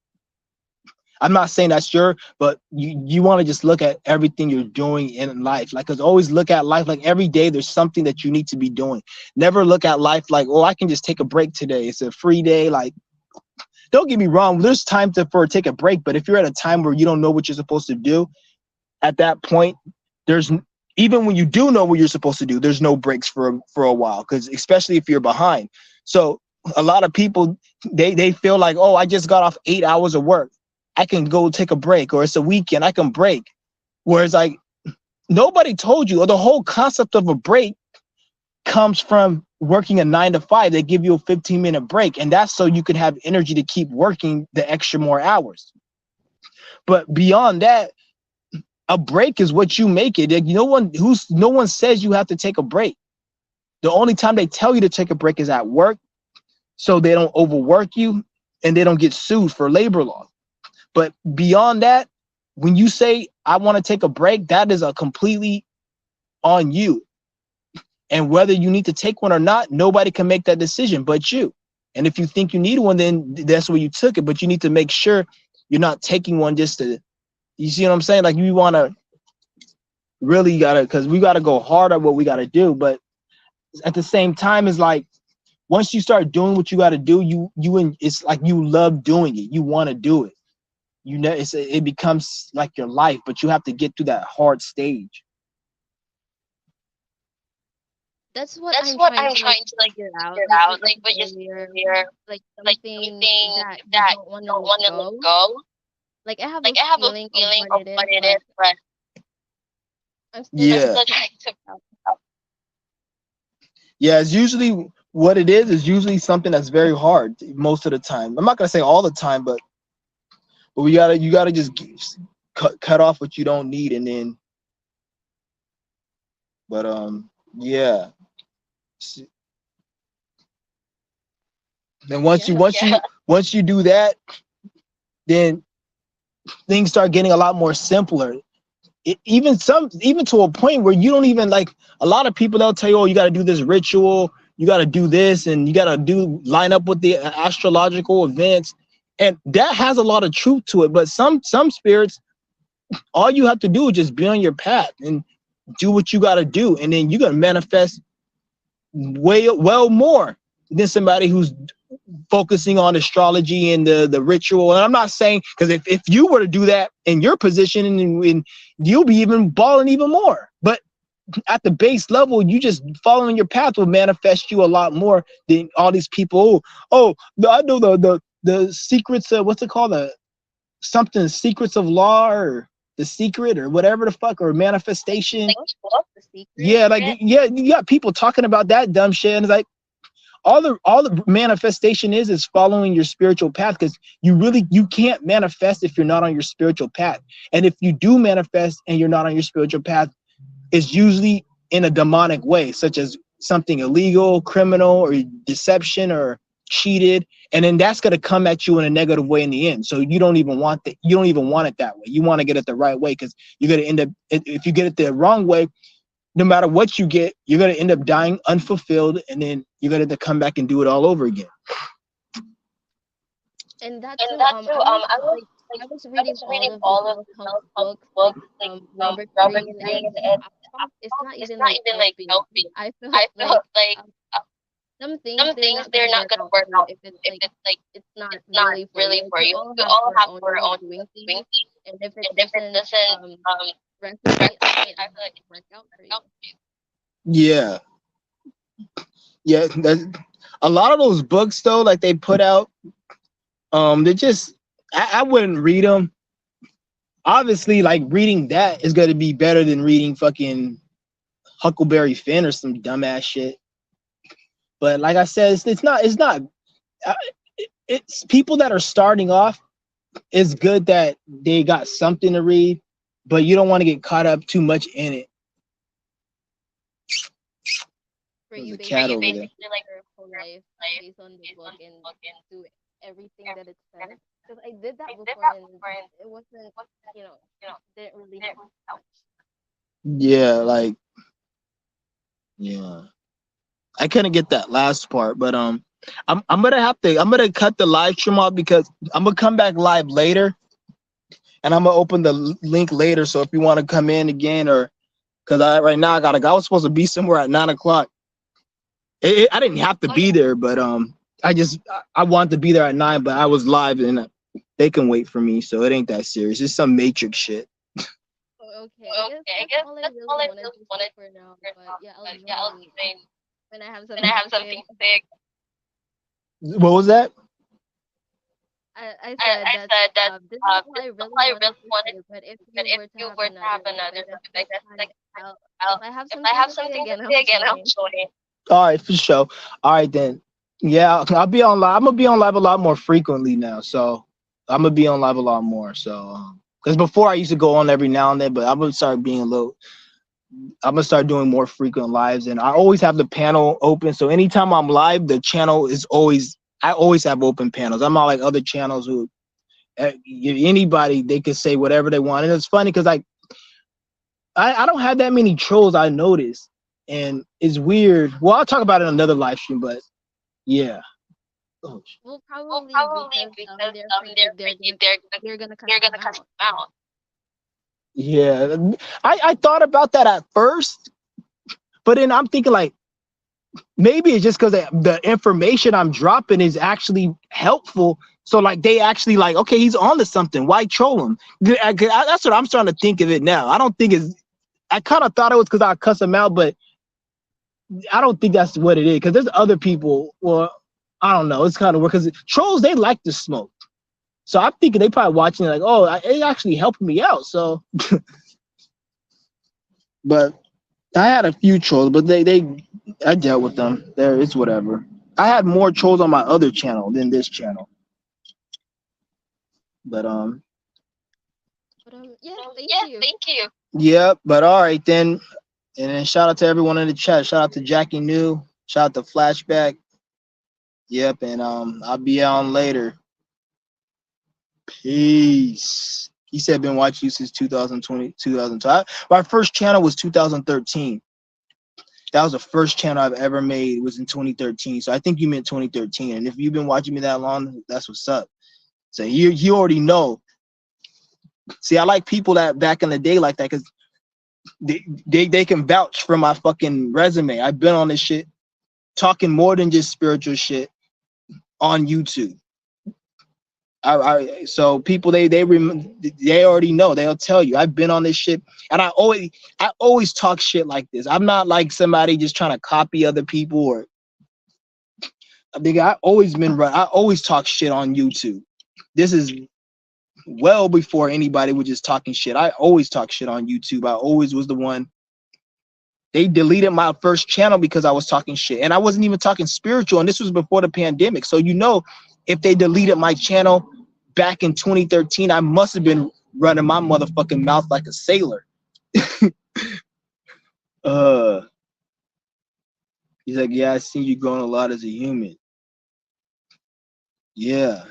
I'm not saying that's but you want to just look at everything you're doing in life. Like, 'cause always look at life like every day there's something that you need to be doing. Never look at life like, oh, I can just take a break today. It's a free day. Like, don't get me wrong, there's time for take a break, but if you're at a time where you don't know what you're supposed to do, at that point, even when you do know what you're supposed to do, there's no breaks for a while, because especially if you're behind. So a lot of people, they feel like, oh, I just got off 8 hours of work, I can go take a break, or it's a weekend, I can break. Whereas like nobody told you, or the whole concept of a break comes from working a 9 to 5. They give you a 15-minute break, and that's so you can have energy to keep working the extra more hours. But beyond that, a break is what you make it. Like, no one says you have to take a break. The only time they tell you to take a break is at work, so they don't overwork you and they don't get sued for labor law. But beyond that, when you say I want to take a break, that is a completely on you. And whether you need to take one or not, nobody can make that decision but you. And if you think you need one, then that's where you took it. But you need to make sure you're not taking one just to, you see what I'm saying? Like, you want to really gotta, because we got to go hard at what we got to do. But at the same time, it's like, once you start doing what you got to do, it's like you love doing it. You want to do it. You know, it becomes like your life, but you have to get through that hard stage. That's what I'm trying to like figure out. Like what you said, like something that you don't want to let go. Like I have a feeling of what it is, but I'm still trying to. Yeah, it's usually what it is usually something that's very hard most of the time. I'm not gonna say all the time, but you gotta just cut off what you don't need, and then. But yeah. Then once you do that, then things start getting a lot more simpler. Even to a point where you don't even like, a lot of people, they'll tell you, oh, you got to do this ritual, you got to do this, and you got to line up with the astrological events, and that has a lot of truth to it. But some spirits, all you have to do is just be on your path and do what you got to do, and then you're gonna manifest well more than somebody who's focusing on astrology and the ritual. And I'm not saying, because if you were to do that in your position, and you'll be even balling even more. But at the base level, you just following your path will manifest you a lot more than all these people. I know the secrets of, what's it called, something secrets of law, or the secret, or whatever the fuck, or manifestation. Yeah, like, yeah, you got people talking about that dumb shit, and it's like, all the manifestation is following your spiritual path, because you can't manifest if you're not on your spiritual path. And if you do manifest and you're not on your spiritual path, it's usually in a demonic way, such as something illegal, criminal, or deception, or cheated, and then that's going to come at you in a negative way in the end. So you don't even want that. You don't even want it that way. You want to get it the right way, because you're going to end up, if you get it the wrong way, no matter what you get, you're going to end up dying unfulfilled, and then you're going to come back and do it all over again. And that too, I was reading all of the books, like Robert Greene, and it's not even like helping. I feel like some things they're not gonna work out if it's like it's not really for you. We all have our own doing things, and if it doesn't resonate, I feel like it works out for you. Yeah, a lot of those books though, like they put out, they're just, I wouldn't read them. Obviously, like, reading that is gonna be better than reading fucking Huckleberry Finn or some dumbass shit. But like I said, it's not. It's people that are starting off. It's good that they got something to read, but you don't want to get caught up too much in it. You basically like your whole life based on the book and do everything that it says. Because I did that before, and it wasn't, didn't really help much. Yeah, like, yeah. I couldn't get that last part, but I'm gonna cut the live stream off, because I'm gonna come back live later, and I'm gonna open the link later. So if you want to come in again, or because right now I was supposed to be somewhere at 9 o'clock. I didn't have to be there, but I wanted to be there at 9, but I was live, and they can wait for me, so it ain't that serious. It's some Matrix shit. Okay, I guess that's all I really wanted for now. But yeah, I'll join when I have something to say. What was that? I said that this is all I really wanted to say. But if you were to have another, I guess if I have something to say again, I'll join. All right, for sure. All right then. Yeah, I'll be on live. I'm gonna be on live a lot more frequently now. So I'm gonna be on live a lot more. So because before I used to go on every now and then, but I'm gonna start being a little I'm gonna start doing more frequent lives, and I always have the panel open. So anytime I'm live, the channel is always, I always have open panels. I'm not like other channels who anybody, they can say whatever they want. And it's funny because like I don't have that many trolls, I noticed, and it's weird. Well, I'll talk about it in another live stream, but yeah. Oh, Well, probably because they're afraid that they're gonna cuss them out. yeah, I thought about that at first, but then I'm thinking like maybe it's just because the information I'm dropping is actually helpful. So like they actually like, okay, he's on to something. Why troll him? That's what I'm starting to think of it now. I don't think it's. I kind of thought it was because I cuss him out, but I don't think that's what it is. Because there's other people. Well, I don't know. It's kind of weird because trolls, they like to smoke. So I'm thinking they probably watching it like, oh, it actually helping me out. So, but I had a few trolls, but I dealt with them. There, it's whatever. I had more trolls on my other channel than this channel. But Yeah, thank you. Yeah, but all right then. And then shout out to everyone in the chat. Shout out to Jackie New. Shout out to Flashback. Yep, and I'll be on later. Peace. He said been watching you since 2020, 2012. My first channel was 2013. That was the first channel I've ever made. It was in 2013. So I think you meant 2013. And if you've been watching me that long, that's what's up. So you already know. See, I like people that back in the day like that because they can vouch for my fucking resume. I've been on this shit talking more than just spiritual shit on YouTube. So people they already know. They'll tell you I've been on this shit, and I always talk shit like this. I'm not like somebody just trying to copy other people or. I always been right. I always talk shit on YouTube. This is well before anybody was just talking shit. I always talk shit on YouTube. I always was the one. They deleted my first channel because I was talking shit, and I wasn't even talking spiritual, and this was before the pandemic. So you know, if they deleted my channel back in 2013, I must have been running my motherfucking mouth like a sailor. He's like, yeah, I see you growing a lot as a human. Yeah.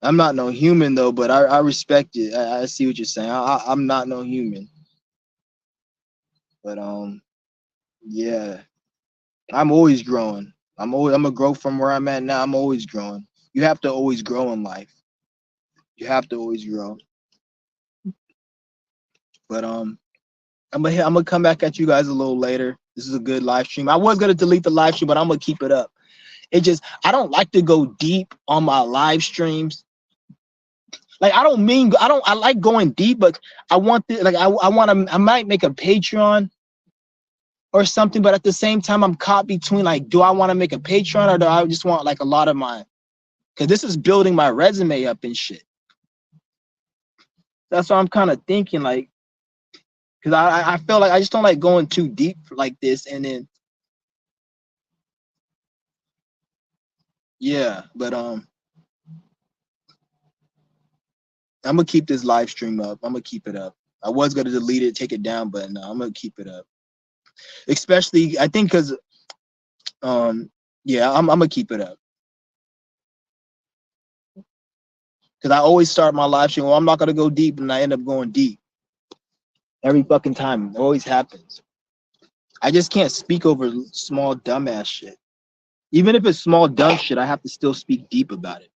I'm not no human though, but I respect it. I see what you're saying. I'm not no human. But yeah. I'm always growing. I'm gonna grow from where I'm at now. I'm always growing. You have to always grow in life. You have to always grow. But I'm gonna come back at you guys a little later. This is a good live stream. I was gonna delete the live stream, but I'm gonna keep it up. It just I don't like to go deep on my live streams. Like I like going deep, but I want I might make a Patreon or something, but at the same time I'm caught between like, do I want to make a Patreon or do I just want like a lot of mine? Because this is building my resume up and shit. That's what I'm kind of thinking, like, because I feel like I just don't like going too deep like this, and then yeah, but I'm gonna keep this live stream up. I'm gonna keep it up. I was gonna delete it, take it down, but no, I'm gonna keep it up. Especially, I think, because yeah, I'm gonna keep it up. Because I always start my live stream, well, I'm not gonna go deep, and I end up going deep every fucking time. It always happens. I just can't speak over small dumbass shit. Even if it's small dumb shit, I have to still speak deep about it.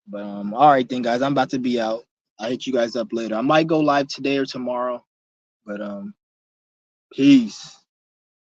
But all right then, guys, I'm about to be out. I'll hit you guys up later. I might go live today or tomorrow, but peace.